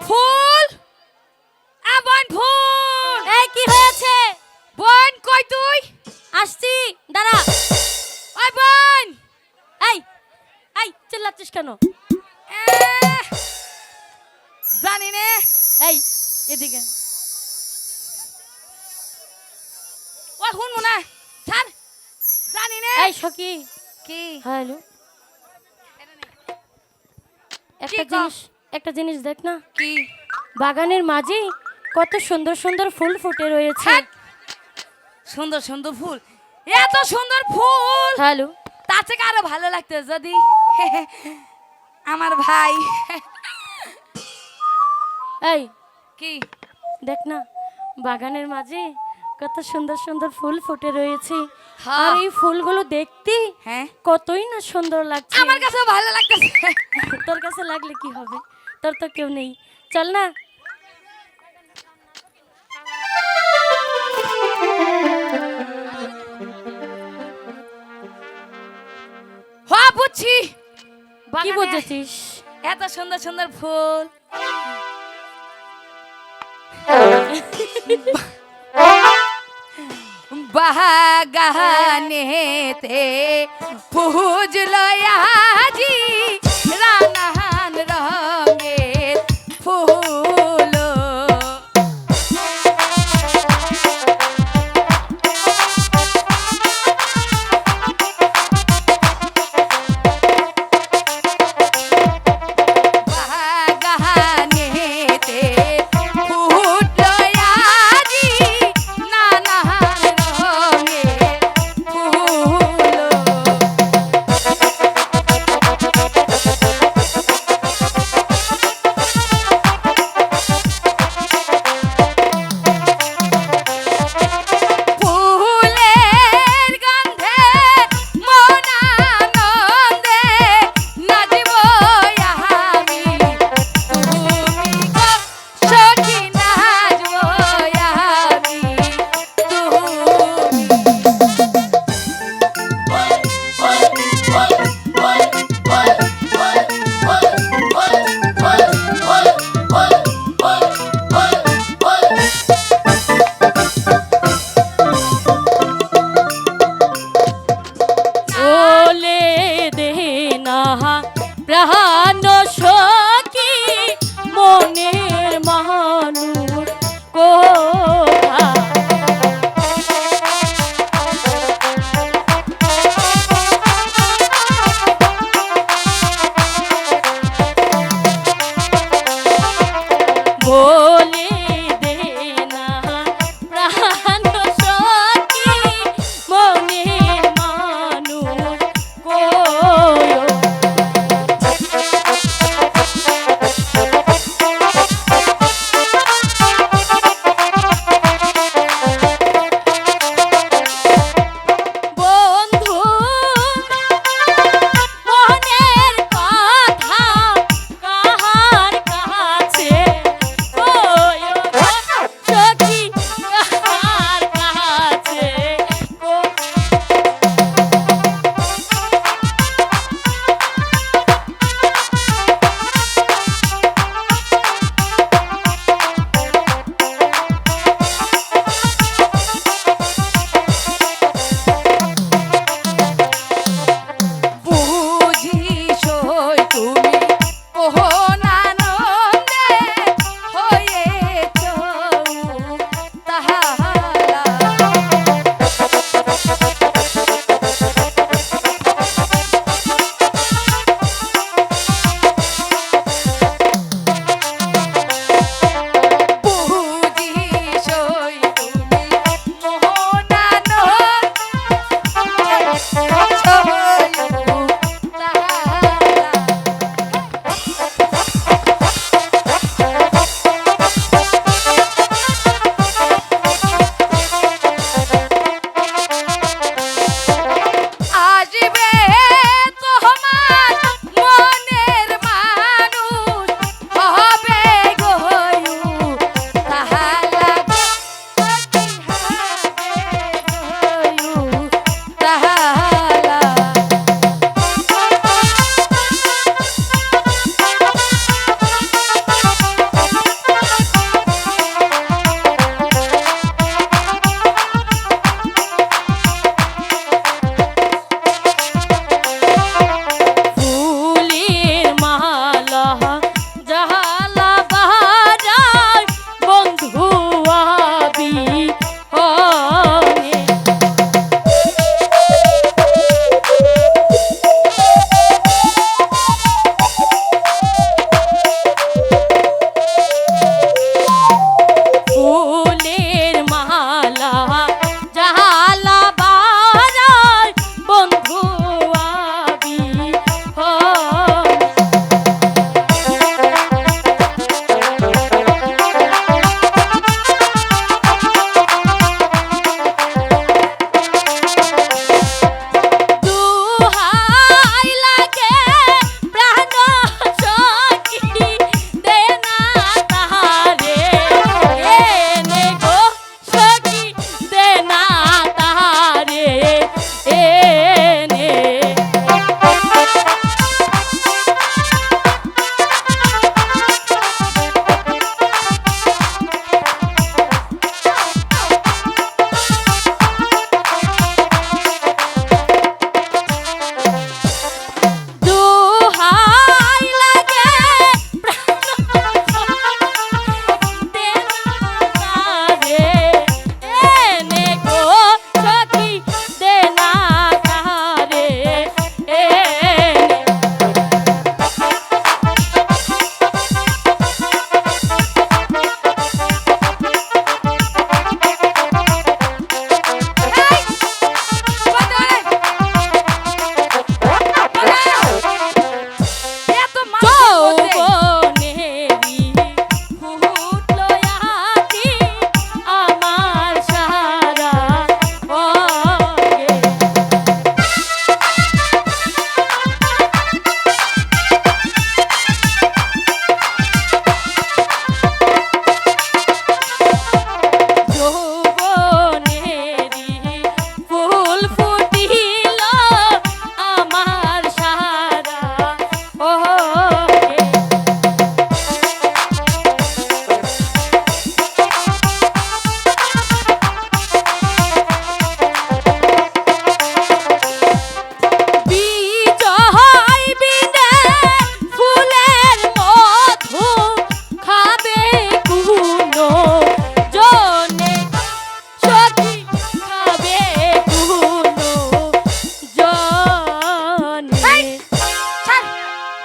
ফুল আবন ফুল, এই কি হয়েছে বোন? কই তুই? আসছি, দাঁড়া। ওই বোন করছিস কেন? এহ, জানি নে। এই এদিকে ও হুন মনে ছাড়, জানি নে। এই সখী, কি হ্যালো, কি কও? একটা জিনিস দেখ না, কি বাগানের মাঝে কত সুন্দর সুন্দর ফুল ফুটে রয়েছে। হ্যাট! সুন্দর সুন্দর ফুল, এত সুন্দর ফুল, হ্যালো, তার থেকে আরো ভালো লাগতো যদি আমার ভাই। এই কি দেখ না, বাগানের মাঝে কত সুন্দর সুন্দর ফুল ফুটে রয়েছে। হ্যাঁ। আর এই ফুলগুলো দেখতে হ্যাঁ, কতই না সুন্দর লাগছে। আমার কাছেও ভালো লাগতেছে। তোর কাছে লাগলে কি হবে, তোর তো কেউ নেই, চল না। হ্যাঁ বুঝছি, কি বাগানে বুঝেছিস? এত সুন্দর সুন্দর ফুল। বাগানেতে ফুজলো আজি রানাহান রঙের ফুল। বাগানেতে ফুটলো আজি নানান রঙের ফুল।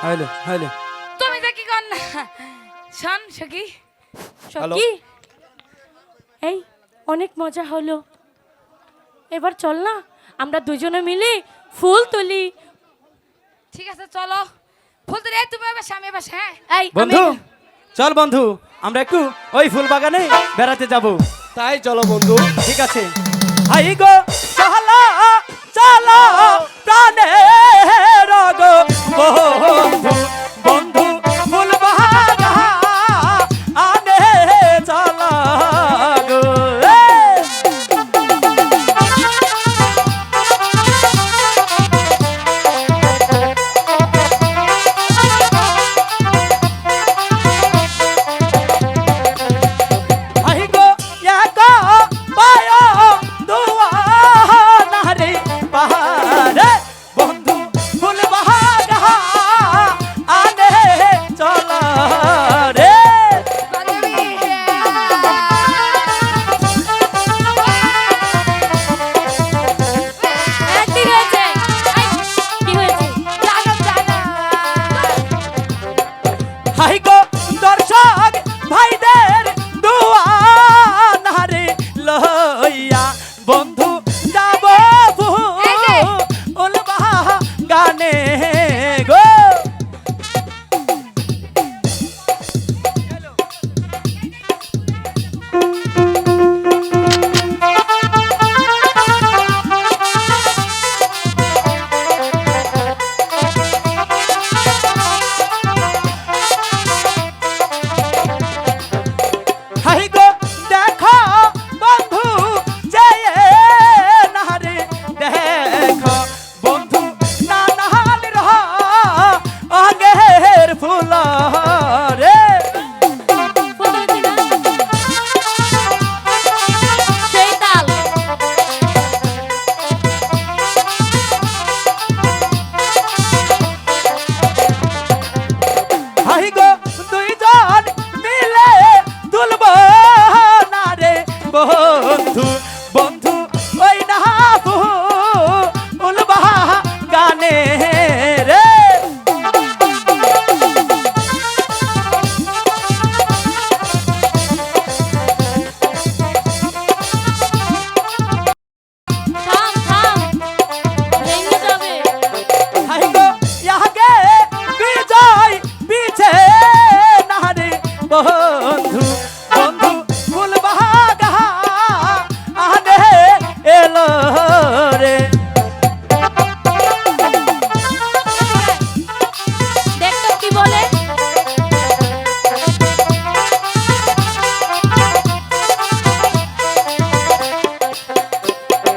হইলো হইলো তুমি দেখি কর না শোন সখী হ্যালো। সখী এই অনেক মজা হলো, এবার চল না আমরা দুজনে মিলে ফুল তুলি। ঠিক আছে চলো ফুল তুলে তুমি এবার স্বামী এবার হ্যাঁ এই বন্ধু চল বন্ধু আমরা একটু ওই ফুল বাগানে বেড়াতে যাব। তাই চলো বন্ধু। ঠিক আছে হাই গো চালা চালা প্রাণে রাগ বন্ধু বন্ধু ফুল বাগানে চালা গো হাই গো একা পায়া দুয়া নারে পাহাড়ে বন্ধু ফুল বাহারা আনে চলা রে কি হয়েছে? কি হয়েছে? হাই গো দর্শক ভাইদের দুয়া নারে লইয়া বন্ধু যাব ফুল বাগানে গো হাই গো দেখো বন্ধু যেয়ে নারে দেখো বন্ধু নানাল রহ আগের ফুল রে ফুল তুলছি না? সেই তাল। হাই গো দুইজন মিলে তুলব নারে বন্ধু বন্ধু ওই না ফুল বাগানে রে থাম থাম, ভেঙে যাবে। হাই গো ইয়াগে বিজয় বিছে নারে বন্ধু বন্ধু ফুল বাগানে এলো রে দেখ তো কি বলে।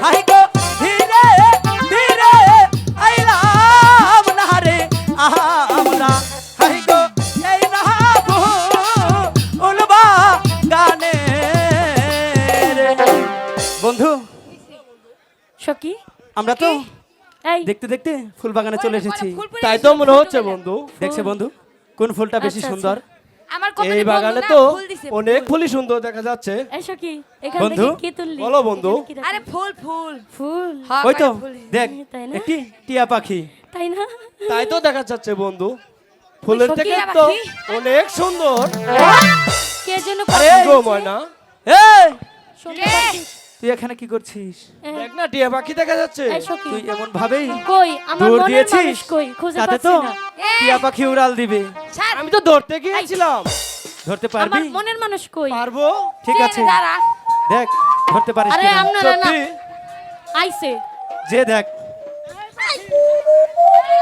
হাই গো ধীরে ধীরে আইলাম নারে আমরা হাই গো এই না ফুল বাগানে রে বন্ধু সখী আমরা তো এই দেখতে দেখতে ফুল বাগানে চলে এসেছি। তাই তো মনে হচ্ছে বন্ধু। দেখছে বন্ধু কোন ফুলটা বেশি আচ্ছা, সুন্দর? আমার এই বাগানে তো অনেক ফুলই সুন্দর দেখা যাচ্ছে। এই সখী এখান বন্ধু, থেকে কি তুললি? বলো বন্ধু। এখানে কি দেখলি? আরে ফুল ফুল ফুল, হ্যাঁ, ওই তো ফুল। দেখ তাই না? একটি টিয়া পাখি। তাই না? তাই তো দেখা যাচ্ছে বন্ধু। ফুলের সখী থেকে আবার তো কি? অনেক সুন্দর। কে যেন আরে কথা গো বলছে? ময়না, এই শুনতে কে? পাচ্ছিস? তুই এখানে কি করছিস? দেখ না টিয়া পাখি দেখা যাচ্ছে। এই সখী, তুই এমন ভাবেই কই আমার দৌড় মনের দিয়েছিস মানুষ কই? খুঁজে তাতে পাচ্ছি তো না। টিয়া পাখি উড়াল দিবে। ছাড় আমি তো ধরতে গিয়েছিলাম। ধরতে আমার পারবি? মনের মানুষ কই? পারবো? ঠিক আছে দাঁড়া দেখ ধরতে পারিস আরে কিনা। আপনারা না সত্যি? আইছে। যে দেখ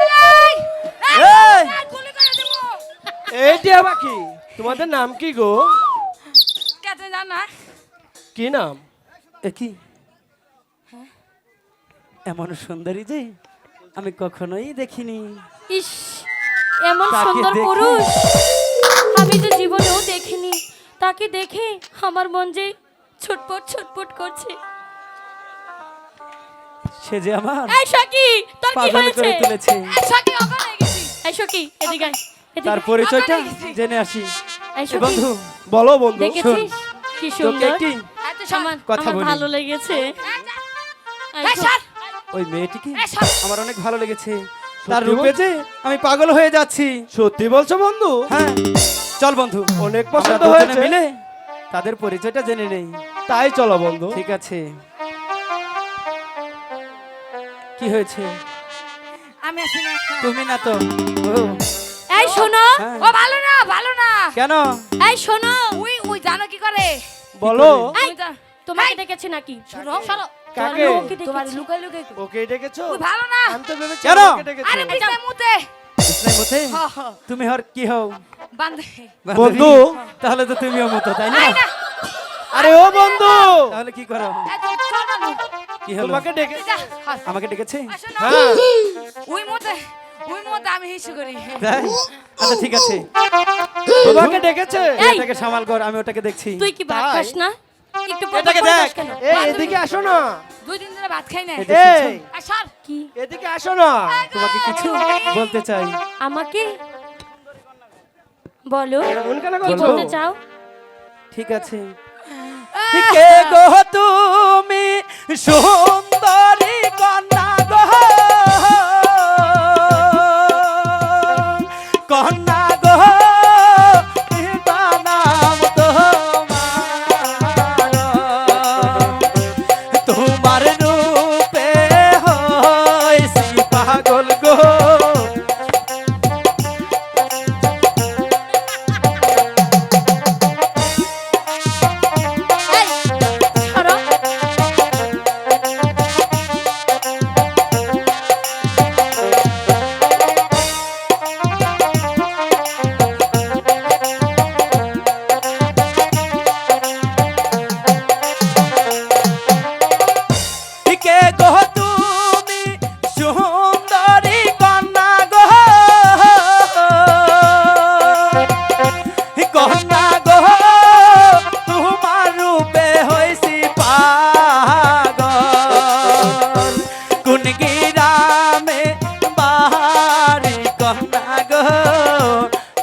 এই, এই গুলি করে দেবো এই টিয়া পাখি, তোমাদের নাম কি গো? কাছে জানা কি নাম? এ কি এমন সুন্দরী যে আমি কখনোই দেখিনি। ইস, এমন তাকে সুন্দর দেখে- পুরুষ আমি তো জীবনেও দেখিনি। তাকে দেখে আমার মন যে ছটপট ছটপট করছে। সে যে আমার এই সখী, তোর কি পাগল হয়েছে? করে তুলেছে। সখী ওখানে গেছি এই সখী, এদিকে আয়, এদিকে তার আয়। পরিচয়টা আগে গেছি। জেনে আসি। এই এ সখী, বন্ধু বলো বন্ধু। দেখেছিস কি তোকে সুন্দর? একটি এত সর আমার কথা আমার বলি। ভালো লেগেছে। এই এই সর ওই মেয়েটিকে এই সর আমার অনেক ভালো লেগেছে। তার সত্যি রূপে যে আমি পাগল হয়ে যাচ্ছি। সত্যি বলছো বন্ধু? হ্যাঁ চল বন্ধু, অনেক আমরা পছন্দ দুজনে হয়েছে। মিলে তাদের পরিচয়টা জেনে নেই। তাই চলো বন্ধু। ঠিক আছে। কি হয়েছে? আমি আসি না। তুমি না তো। ও, এই শোনো, হ্যাঁ। ও ভালো না, ভালো না। কেন? এই শোনো, ওই ওই জানো কি করে? বলো। এই তোমাকে ডেকেছে নাকি? শোনো, শোনো। কাকে? তোমার লুকাই লুকাই। ওকে ডেকেছো? ওই ভালো না। আমি তো ভেবেছি কেন? আমাকে ডেকেছো। আরে বিছানার মধ্যে বিষ্ণুর মতে হ, হ। তুমি হর কি হও? বান্ধে। বন্ধু। তাহলে তো তুমিও মতো, তাই না? আই না। আরে ও বন্ধু, তাহলে কি করো? এই তো চল না। কি হলো? তোমাকে ডেকে। যা, হাস। আমাকে ডেকেছে? আসো না। হ্যাঁ। ওই মতে আমি হিসু করি। তাই? আচ্ছা ঠিক আছে, তোমাকে ডেকেছে। এই। এটাকে সামাল কর, আমি ওটাকে দেখছি। তুই কি ভাত খাস না? একটু পর এটাকে পর দেখ। খাস কেন? এই এদিকে আসো না। 2 দিন ধরে ভাত খাই না। এই যে শুনছো? এই আর স্যার কি? এদিকে আসো না। তোমাকে কিছু বলতে চাই। আমাকে বলো, এমন কেন কি করছো? বলতে চাও? ঠিক আছে। কে গো তুমি সুন্দরী কন্যা গো, কন্যা গো, পিতা নাম তোমার রূপে হইছি পাগল গো। এই, সরো। কে গো তুমি সুন্দরী কন্যা গো, কন্যা গো, তোমার রূপে হইছি পাগল। কোন গ্রামে বাড়ি কন্যা গো,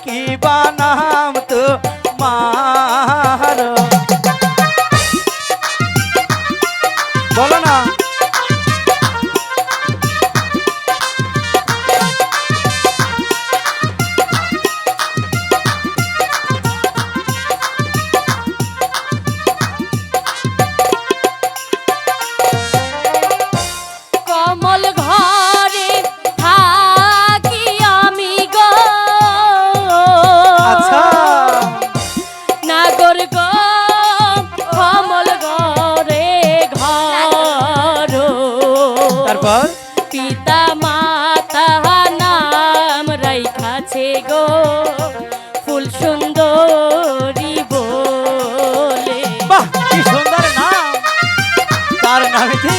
কি বানাম তোমার? বলো না। কমল ঘরে থাকি আমি গো। আচ্ছা নাগর গো, কমল ঘরে ঘর। তারপর পিতা মাতা নাম রাইখাছে গো, ফুল সুন্দরী বলে। বাহ কি সুন্দর নাম, তার নামেতে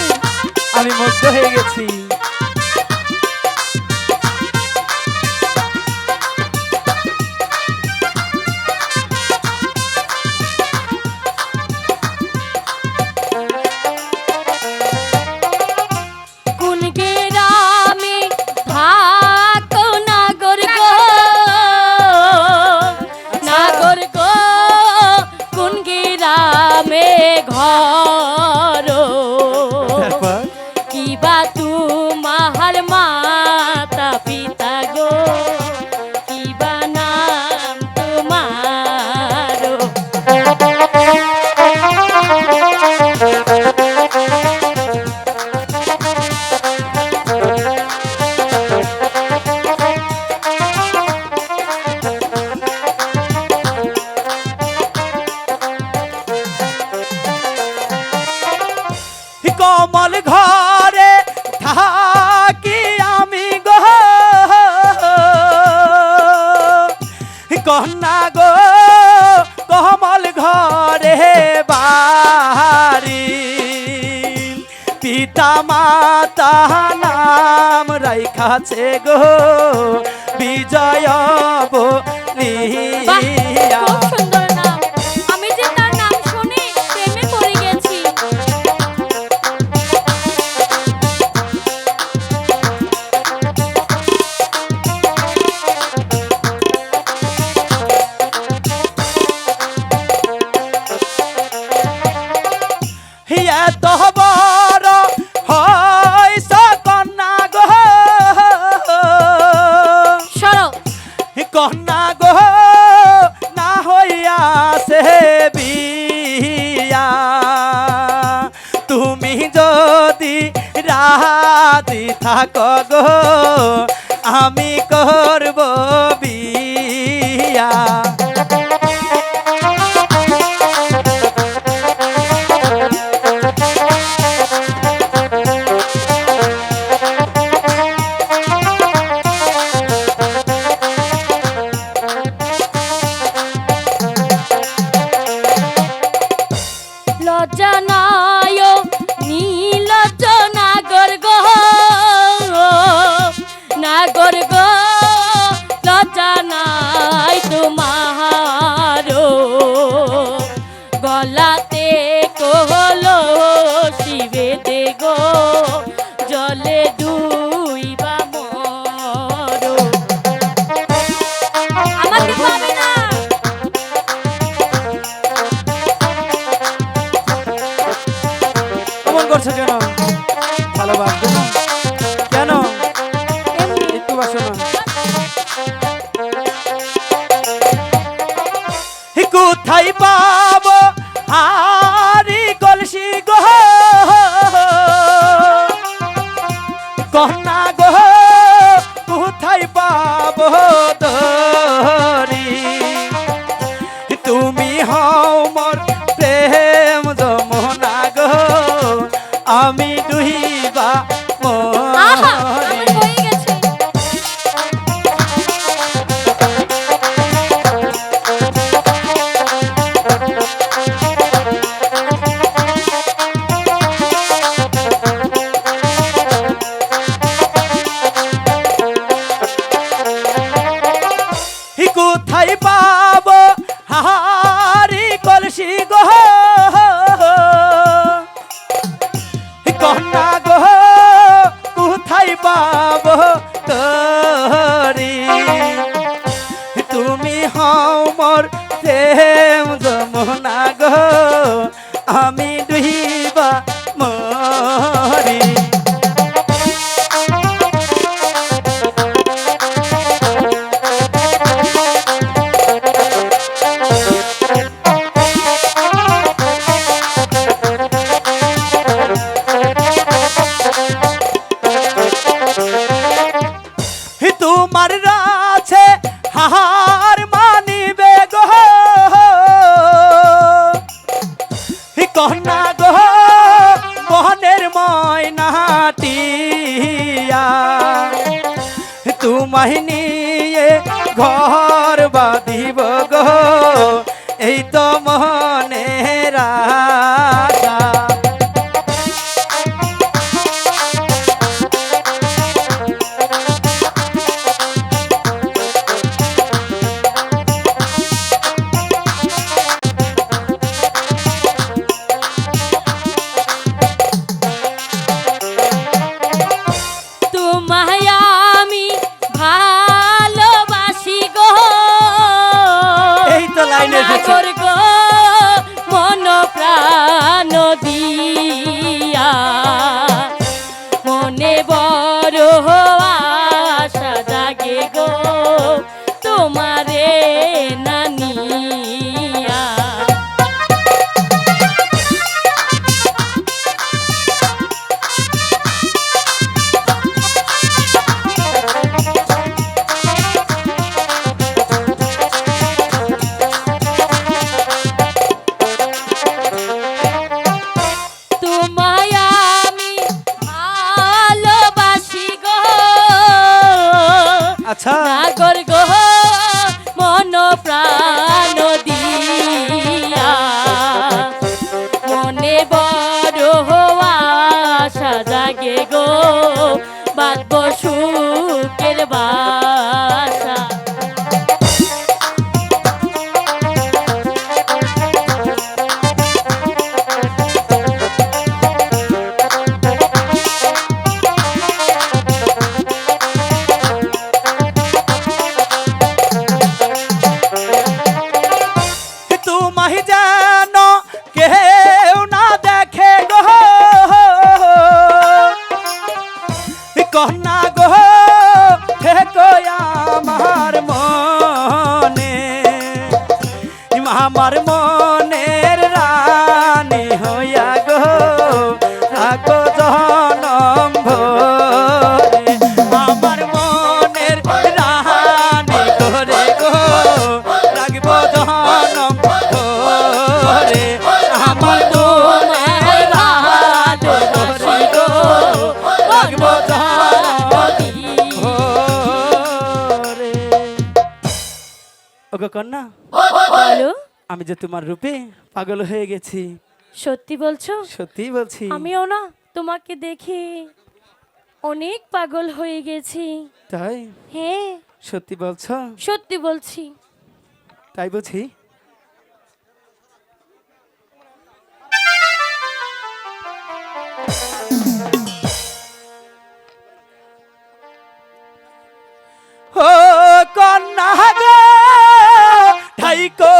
আমি মুগ্ধ হয়ে গেছি। কোন গ্রামে থাকো নাগর গো, নাগর গো, কোন গ্রামে ঘর। তারপর কিবা তোমার মাতা পিতা গো, কিবা নাম তোমার। কমল ঘরে থাকি আমি গো, কন্যা গো, কমল ঘরে বাড়ি। পিতা মাতা নাম রাইখাছে গো, বিজয় বাহ, বলিয়া। খুব সুন্দর নাম। আমি যে তার নাম শুনে প্রেমে পড়ে গেছি। এত বড় হইছ কন্যা গো, কন্যা গো না হইয়াছে বিয়া, তুমি যদি রাজি থাকো গো আমি করব বিয়া। লজ্জা নাই নীলজ্জ নাগর গো, নাগর গো লজ্জা নাই তোমার, গলাতে কহলো শিবে দে গো জলে ডুইবা মরো। আমাকে পাবে না। কেমন করছো কেন? ভালোবাসবে না কেন? একটু বাসো না। কোথায় পাবো হারি কলসি গো কন্যা গো, কোথায় পাবো দরি, তুমি হও মোর প্রেম যমুনা গো আমি ডুইবা আহা, মরি। আমার হয়ে গেছে। কোথায় পাবো হারি কলসি গো কন্যা গো, কোথায় পাবো তরি, তুমি হও মোর প্রেম যমুনা গো আমি ডুইবা মরি। তোমার রাছে হার মানিবে গো কন্যা গো মনের ময়নাটিয়া, তোমায় নিয়ে ঘর বাঁধিব গো এই তো মনের আশা। তোমায় আমি ভালোবাসি গো, এই তো লাইনে এসেছে। নাগর গো মন প্রাণ দিয়া, মনে বড় আশা জাগে গো তোমারে নানিয়া। তোমায় আমি ভালোবাসি গো, আচ্ছা নাগর গো মন প্রাণ দিয়া, মনে বড় আশা জাগে গো বাঁধব সুখের বাসা। তোমায় যেন কেউ না দেখে গো কন্যা গো থেকো ওগো কন্যা, বলো, আমি যে তোমার রূপে পাগল হয়ে গেছি। সত্যি বলছো? সত্যিই বলছি। আমিও না তোমাকে দেখে অনেক পাগল হয়ে গেছি। তাই? হ্যাঁ, সত্যি বলছো? সত্যি বলছি। তাই বুঝি? ও কন্যা গো, ঢাইকো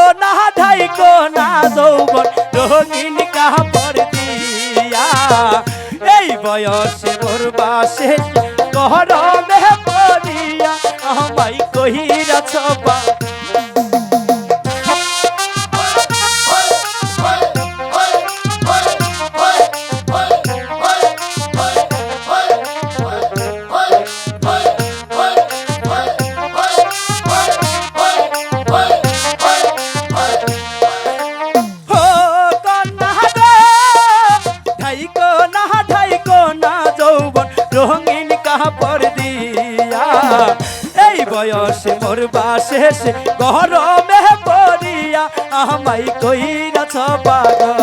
না যৌবন রঙিন কাপড় দিয়া, এই বয়সে মোর বাসে গরমে পড়িয়া আমায় কহিরাছ বা। ও কন্যা গো, ঢাইকো না যৌবন রঙিন কাপড় দিয়া, এই বয়সে মোর বাসে গরমে পড়িয়া আমায় কইরাছ পাগল।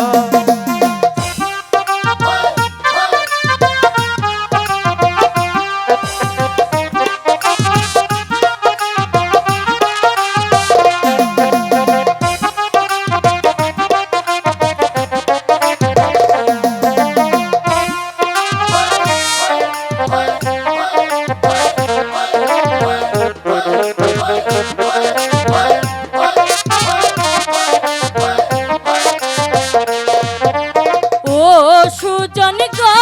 ও সুজন গো,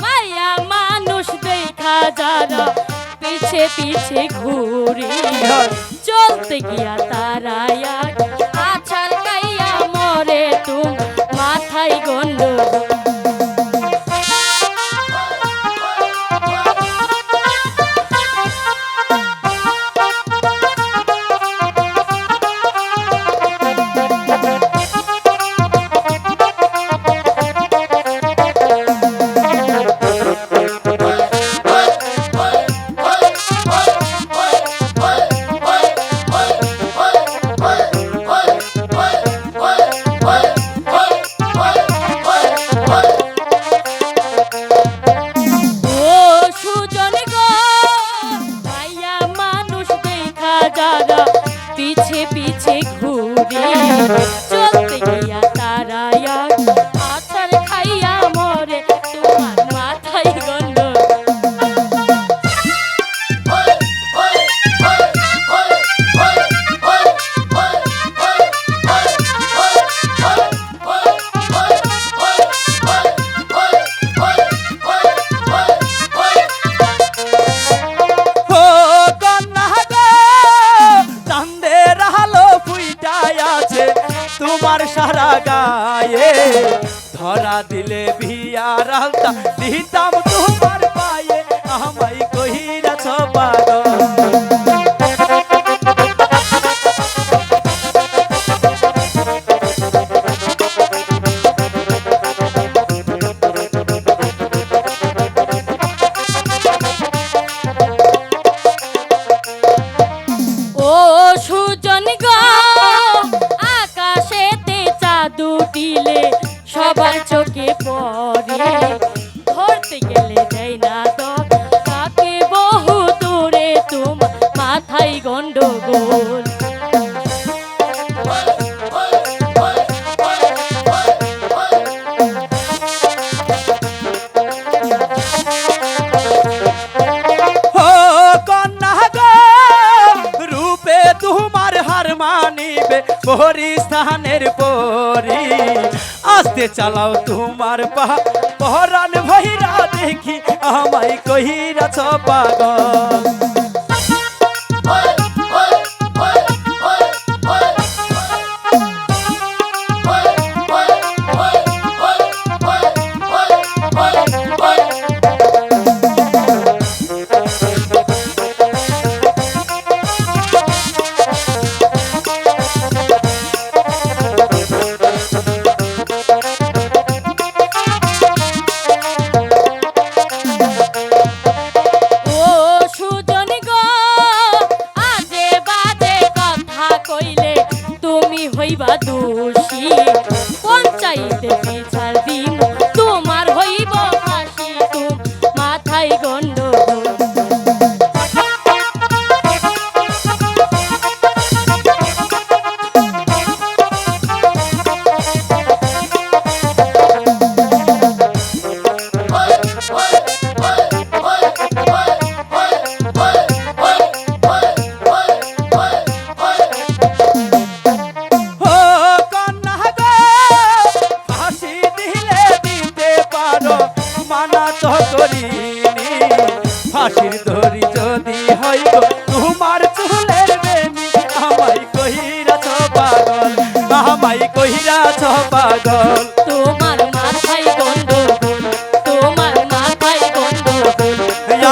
মায়া মানুষ দেখা যারা পিছে পিছে ঘুরি, চলতে গিয়া তারা আছার গাইয়া মরে তুম মাথায় গন্ডগোল। ও সুজন গো, মায়া মানুষ দেখা যারা পিছে পিছে ঘুরে, চলতে গিয়া তারা আছার খাইয়া মরে তোমার মাথায় গন্ডগোল। ও কন্যা গো, চাঁদের আলো ফুইটাই আছে তোমার সারা গায়ে, ধরা দিলে বিয়ার আলতা দিতাম তোমার পায়ে আমায় কহিরাছ পাগল। ও সুজন গো, আকাশেতে চাঁদ উঠিলে সবার চোখে পড়ে, ধরতে গেলে দেয় না দর, তাকে বহু দূরে তোমার মাথায় গন্ডগোল। ও কন্যা গো, রূপে তোমার হার মানিবে পরিস্থানের পরি, আস্তে চালাও তোমার পহরান ভৈরা দেখি আমায় কহিরাছ পাগল। ও সুজন তোমার চুলের বেনি আমায় কহিরাছ পাগল, আমায় কহিরাছ পাগল। তোমার মাথায় গন্ডগোল, তোমার মাথায় গন্ডগোল,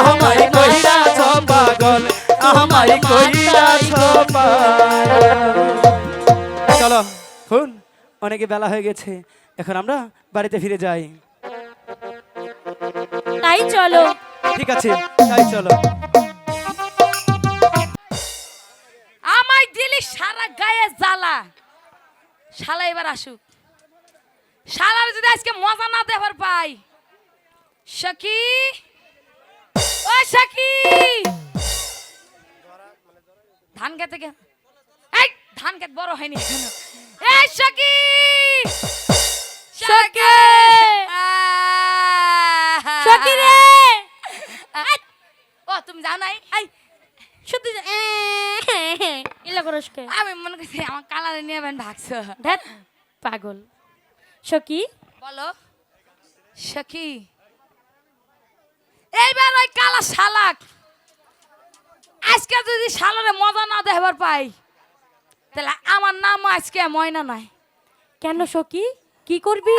আমায় কহিরাছ পাগল, আমায় কহিরাছ পাগল। চলো শুন, অনেকে বেলা হয়ে গেছে, এখন আমরা বাড়িতে ফিরে যাই। তাই চলো। ঠিক আছে, তাই চলো। আমায় দিলি সারা গায়ে জ্বালা। শালা এবার আসুক। শালার যদি আজকে মজা না দেবার পাই। সখী, ও সখী, ধান খেতে গে, এই ধান খেত বড় হয়নি এখনো। এই সখী, সখী, সখী রে, ও তুমি যাও নাই? সত্যি ইলা করস কে? আমি মনে করছি আমার কালারে নিয়ে বেন ভাগছো। ধ্যাৎ, পাগল। সখী, বলো সখী, এইবার ওই কালা শালাক আজকে যদি শালারে মজা না দেবার পাই, তাহলে আমার নাম আজকে ময়না নাই। কেন সখী, কি করবি?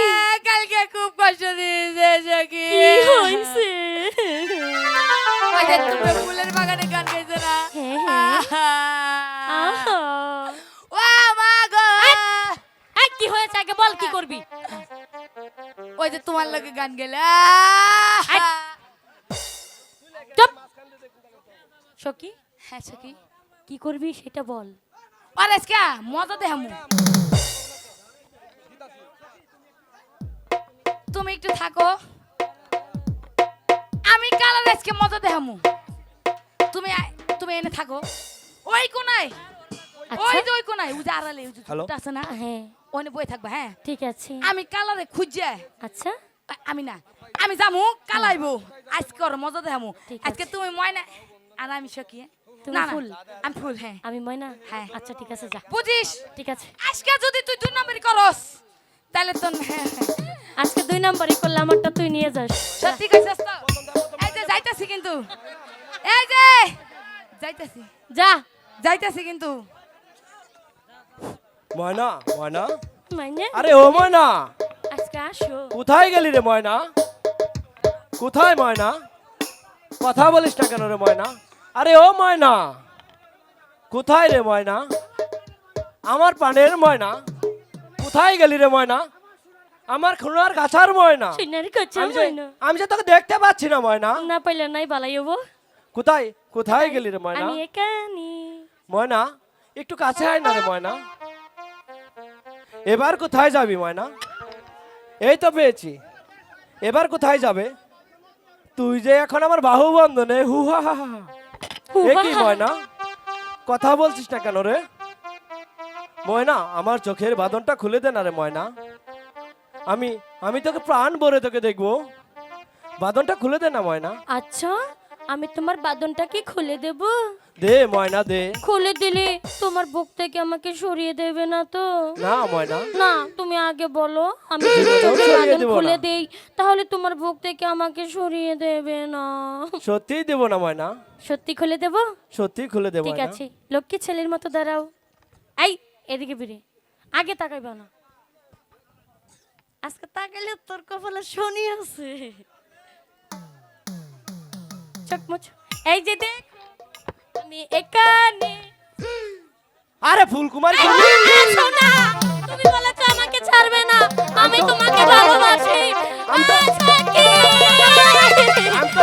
কালকে খুব কষ্ট দিয়েছে সখী। কি হইছে? ওই যে তুমি ফুলের বাগানে গান গাইছো না? হ্যাঁ, আহা। ও মা গো, এই, কি হয়েছে আগে বল, কি করবি? ওই যে তোমার লগে গান গেলে চুপ। সখী, হ্যাঁ সখী, কি করবি সেটা বল। আর আজকে মজা দেহামু। তুমি একটু থাকো, আমি কালার আজকে মজা দেহামু। তুমি এনে থাকো ওই কোনায়, ওই যে ওই কোনায়, ওই যে আড়ালে ওই যে ঝুঁকটা আছে না, হ্যাঁ, ওনে বই থাকবা। হ্যাঁ, ঠিক আছে। আমি কালারে খুঁজে, আচ্ছা, আমি না, আমি যামু কালাইবো আজকে, ওর মজা দেহামু। ঠিক আজকে তুমি ময়না আর আমি সখী। তুমি না না, ফুল। আমি ফুল। হ্যাঁ, আমি ময়না। হ্যাঁ। আচ্ছা ঠিক আছে, যা। বুঝিস? ঠিক আছে, আজকে যদি তুই 2 নম্বরই করস, তাহলে তো আজকে 2 নম্বরই করলে আমারটা তুই নিয়ে যাস। সত্যি কইছস তো? এই যে যাইতাছি কিন্তু, এই যে যাইতাছি, যা। যাইতাছি কিন্তু। ময়না, ময়না, মানে আরে ও ময়না, আজকে আসো। কোথায় গেলি রে ময়না? কোথায় ময়না? কথা বলিস না কেন রে ময়না? আরে ও ময়না, কোথায় রে ময়না? আমার পানের ময়না, কোথায় গেলি রে ময়না? আমার খুনার গাছার ময়না, সিনারি কাছে আমি যে ময়না। আমি যে তোকে দেখতে পাচ্ছি না ময়না। না পাইলে নাই বালাই হবো। কোথায় কোথায় গেলি রে ময়না? আমি এখানে। ময়না, একটু কাছে আয় না রে ময়না। এবার কোথায় যাবি ময়না? এই তো পেয়েছি, এবার কোথায় যাবে? তুই যে এখন আমার বাহু বন্ধনে হু হা হা হা। এ কি ময়না, কথা বলছিস না কেন রে ময়না? আমার চোখের বাঁধনটা খুলে দে না রে ময়না। আমি তোকে প্রাণ ভরে তোকে দেখবো, বাঁধনটা খুলে দে না ময়না। আচ্ছা, আমি তোমার বাদনটা কি খুলে দেব? দে ময়না দে। খুলে দিলে তোমার বুক থেকে আমাকে সরিয়ে দেবে না তো? না ময়না, না, তুমি আগে বলো, আমি যদি জীবনেও তোমার সরিয়ে বাদন দেব খুলে না। দেই তাহলে তোমার বুক থেকে আমাকে সরিয়ে দেবে না? সত্যিই দেব না ময়না, সত্যি খুলে দেব? সত্যি খুলে দেব ঠিক না। আছে, লক্ষ্মী ছেলের মতো দাঁড়াও। এই, এদিকে ফিরে, আগে তাকাইবা না। আজকে তাকাইলে তোর কপালে শনি আছে। চোখ মুছ। এই যে দেখ, আমি এখানে। আরে ফুলকুমারী, সোনা, তুমি বলেছো আমাকে ছাড়বে না, আমি তোমাকে ভালোবাসি। আমি তো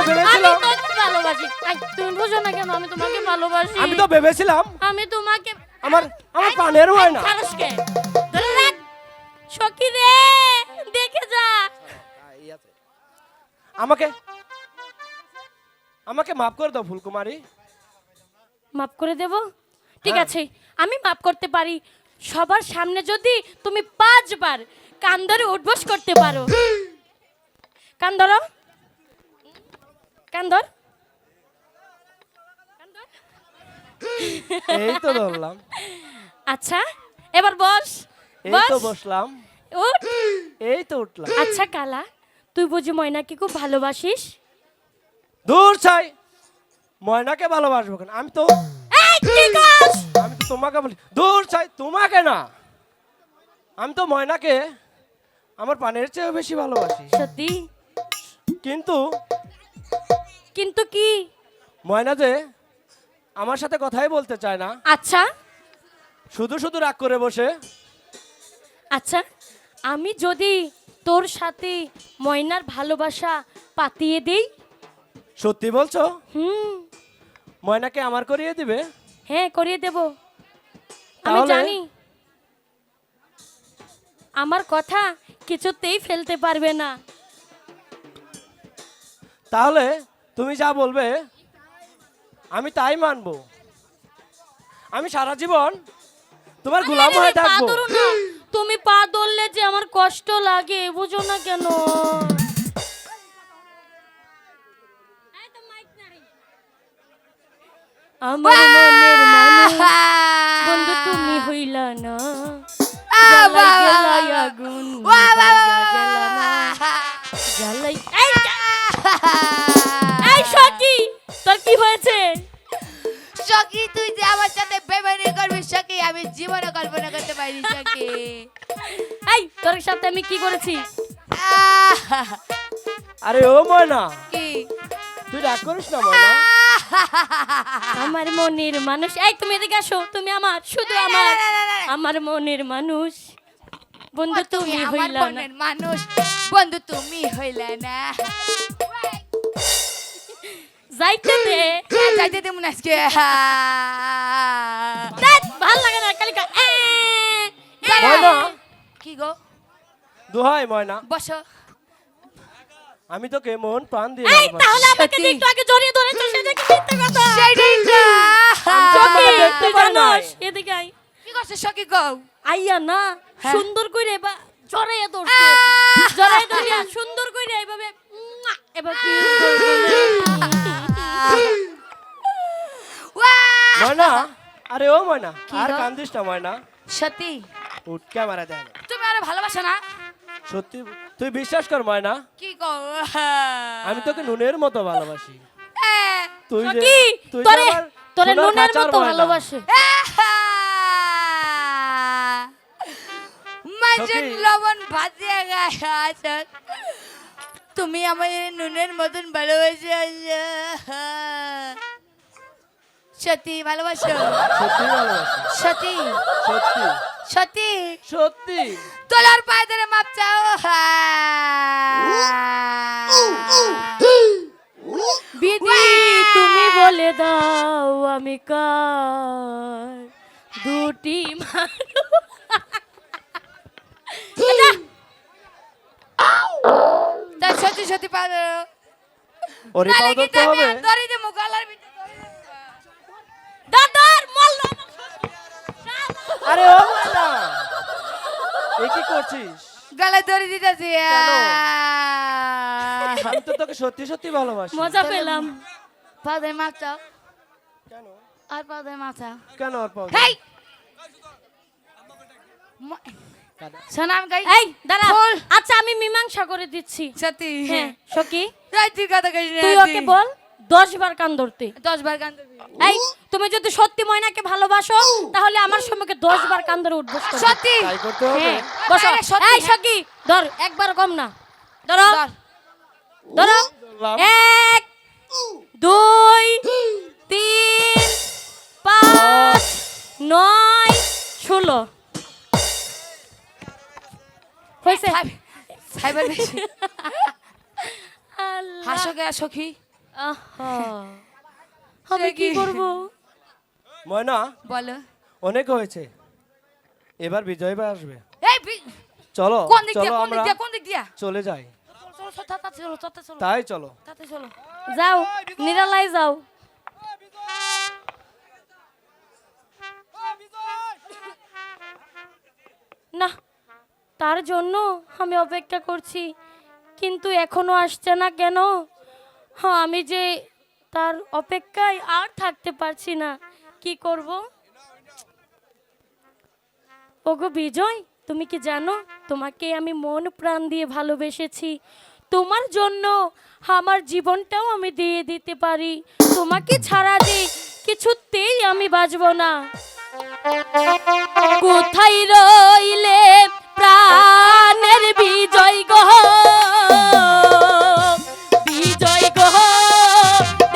ভেবেছিলাম, আমি তোমাকে ভালোবাসি। আই, তুমি বুঝো না কেন? আমি তোমাকে ভালোবাসি। আমি তো ভেবেছিলাম আমি তোমাকে। আমার পানের ময়না। ছাড়সকে ধরে রাখ। সখী রে, দেখে যা। আমাকে আমাকে মাফ করে দাও ফুলকুমারী। মাফ করে দেব? ঠিক হ্যাঁ। আছে, আমি মাফ করতে পারি। সবার সামনে যদি তুমি 5 বার কান ধরে উঠবস করতে পারো। কান ধরো, কান ধর। এই তো ধরলাম, আচ্ছা, এবার বস। এই তো বস, বসলাম, উঠ। এই তো উঠলাম। আচ্ছা কালা, তুই বুঝি ময়নাকে খুব ভালোবাসিস? দূর ছাই, ময়নাকে ভালোবাসবো কেন? আমি তো এই কি কাজ? তোমাকে বলি, দূর চাই, তোমাকে না, আমি তো ময়নাকে আমার প্রাণের চেয়েও বেশি ভালোবাসি। সত্যি? কিন্তু কিন্তু কি? ময়না যে আমার সাথে কথাই বলতে চায় না, আচ্ছা শুধু শুধু রাগ করে বসে। আচ্ছা, আমি যদি তোর সাথে ময়নার ভালোবাসা পাতিয়ে দেই? সত্যি বলছো? হুম, ময়নাকে আমার করিয়ে দিবে? হ্যাঁ করিয়ে দেব। আমি তাহলে? জানি আমার কথা কিছুতেই ফেলতে পারবে না। তাহলে তুমি যা বলবে আমি তাই মানবো। আমি সারা জীবন তোমার গোলাম হয়ে পা থাকবো। ধরো না। তুমি পা ধরলে যে আমার কষ্ট লাগে, বুঝো না কেন? আমার মনের মানুষ বন্ধু তুমি হইলা না, জ্বালাই গেলাই আগুন নিভাইয়া গেলা না, জ্বালাই এই সখী, তোর কি হয়েছে? সখী তুই যে আমার সাথে বেমানি করবি সখী, আমি জীবনে কল্পনা করতে পারিনি সখী। এই তোর সাথে আমি কি করেছি? আরে ও ময়না, কি তুই রাগ করিস না ময়না। আমার মনের মানুষ, এই তুমি এদিকে আসো, তুমি আমার, শুধু আমার, আমার মনের মানুষ বন্ধু তুমি আমার হইলা না। মনের মানুষ বন্ধু তুমি হইলা না। যাইতে দে, যাইতে দেব না আজকে। ধ্যাৎ, ভাল লাগে না কালিকা। ময়না, কি গো, দোহাই ময়না, বসো। আমি তোকে মন প্রাণ দিয়ে এই ভালোবাসি। তাহলে আমাকে সত্যি? যে একটু আগে জড়িয়ে ধরেছো সেটা কি মিথ্যে কথা? সেইটাই তো। সখী, দেখতে তুই পাই নাই। জানোস, এদিকে আয়। কি করছে সখী গো? আইয়া না, হ্যাঁ। সুন্দর করে বা জড়াইয়া ধরছে, জড়াইয়া ধরিয়া সুন্দর করে এইভাবে এবার কি করবো ময়না, আরে ও ময়না, কি আর গো? কান্দিস না ময়না, সত্যি উঠ ক্যামেরা দেখ। তুমি আরে ভালোবাসো না? সত্যি তুই বিশ্বাস কর ময়না, কি গো? আমি তোকে নুনের মতো ভালোবাসি। তুই যে সখী, তুই যে তোরে আমার তোরে সোনার নুনের খাঁচার মতো ময়না। ভালোবাসে। মাছের সখী। লবণ ভাজিয়া গাছ, তুমি আমাদের নুনের মতন ভালোবাসো। সত্যি ভালোবাসো? সত্যি ভালোবাসি, সত্যি সত্যি সত্যি সত্যি। তোলার পায়ে ধরে মাপ চাও। বিধি তুমি বলে দাও আমি কার দুটি মানুষ। তা সত্যি সত্যি পা ধরো। ওরে পাও নাহলে ধরতে কিন্তু আমি হবে। আর ধরে দেবো গলার ভিতরে ধরে দেবো। দাদার মারলো আরে ও ময়না, এ কি করছিস? গলায় ধরে দিতেছি। আমি তো তোকে সত্যি সত্যি ভালোবাসি। মজা পেলাম। পা ধরে মাপ চাও। কেন? আর পা ধরে মাপ চাও। কেন ওর পাও? হেই শোনা আমি গাই। এই দাঁড়া, বল। আচ্ছা আমি মীমাংসা করে দিচ্ছি। সত্যি হ্যাঁ সখী, তুই কথা কইস না। তুই ওকে বল 10 বার কান ধরতে। 10 বার গান ধরবি। এই তুমি যদি সত্যি ময়নাকে ভালোবাসো তাহলে আমার সম্মুখে 10 বার কান ধরে উঠবস করবে। সত্যি তাই করতে হবে। হ্যাঁ বসো। আরে সত্যি, এই হ্যাঁ। সখী ধর, একবার কম না, ধরো ধর। ধরো। ধরলাম। 1 2 3 5 9 16 হয়েছে। সাইবার বেশি আল্লাহ। হাসো গে সখী। আহা, আমি কি সে কি? করব? ময়না, বলো। অনেক হয়েছে, এবার বিজয় ভাই আসবে। এই চলো কোন দিক দিয়ে চলো কোন দিক আমরা দিয়ে কোন দিক দিয়ে? চলে যাই। চলো চলো তাড়াতাড়ি চলো তাড়াতাড়ি চলো তাই চলো। তাড়াতাড়ি চলো। যাও নিরালায় যাও। না, তার জন্য আমি অপেক্ষা করছি, কিন্তু এখনো আসছে না কেন? হ্যাঁ, আমি যে তার অপেক্ষায় আর থাকতে পারছি না, কি করব? ওগো বিজয়, তুমি কি জানো তোমাকে আমি মন প্রাণ দিয়ে ভালোবেসেছি, তোমার জন্য আমার জীবনটাও আমি দিয়ে দিতে পারি, তোমাকে ছাড়া যে কিছুতেই আমি বাঁচব না। কোথায় রইলে প্রাণের বিজয় গো, বিজয় গো,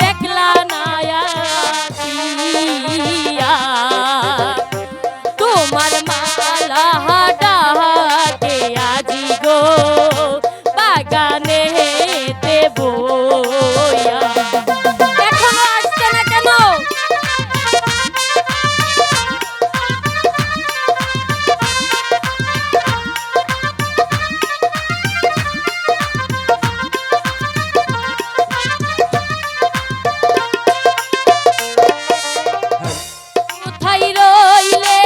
দেখলা না আসিয়া, তোমার মালা ডাকে আজি গো বাগানে দেব। এখনো আসছে না কেন? কোথায় রইলে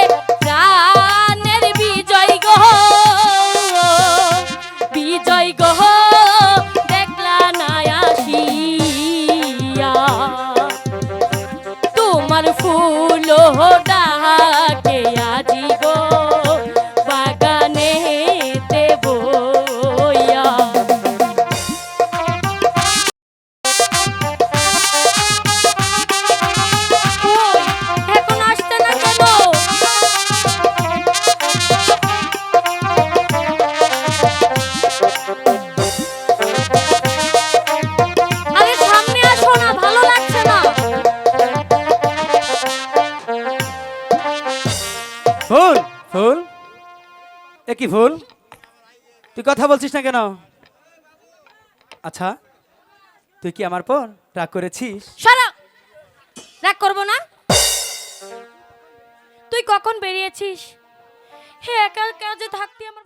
প্রাণের বিজয় গো, বিজয় গো, দেখলা না আসিয়া, তোমার ফুল ডাকে আজি গো বাগানে দেব। এখন আসতে না কেন? আরে সামনে আসো না, ভালো লাগছে না। ফুল ফুল, এ কি ফুল, তুই কথা বলছিস না কেন? আচ্ছা, তুই কি আমার পর রাগ করেছিস? সরো, রাগ করবো না। তুই কখন বেরিয়েছিস? হে একা একা যে থাকতে আমার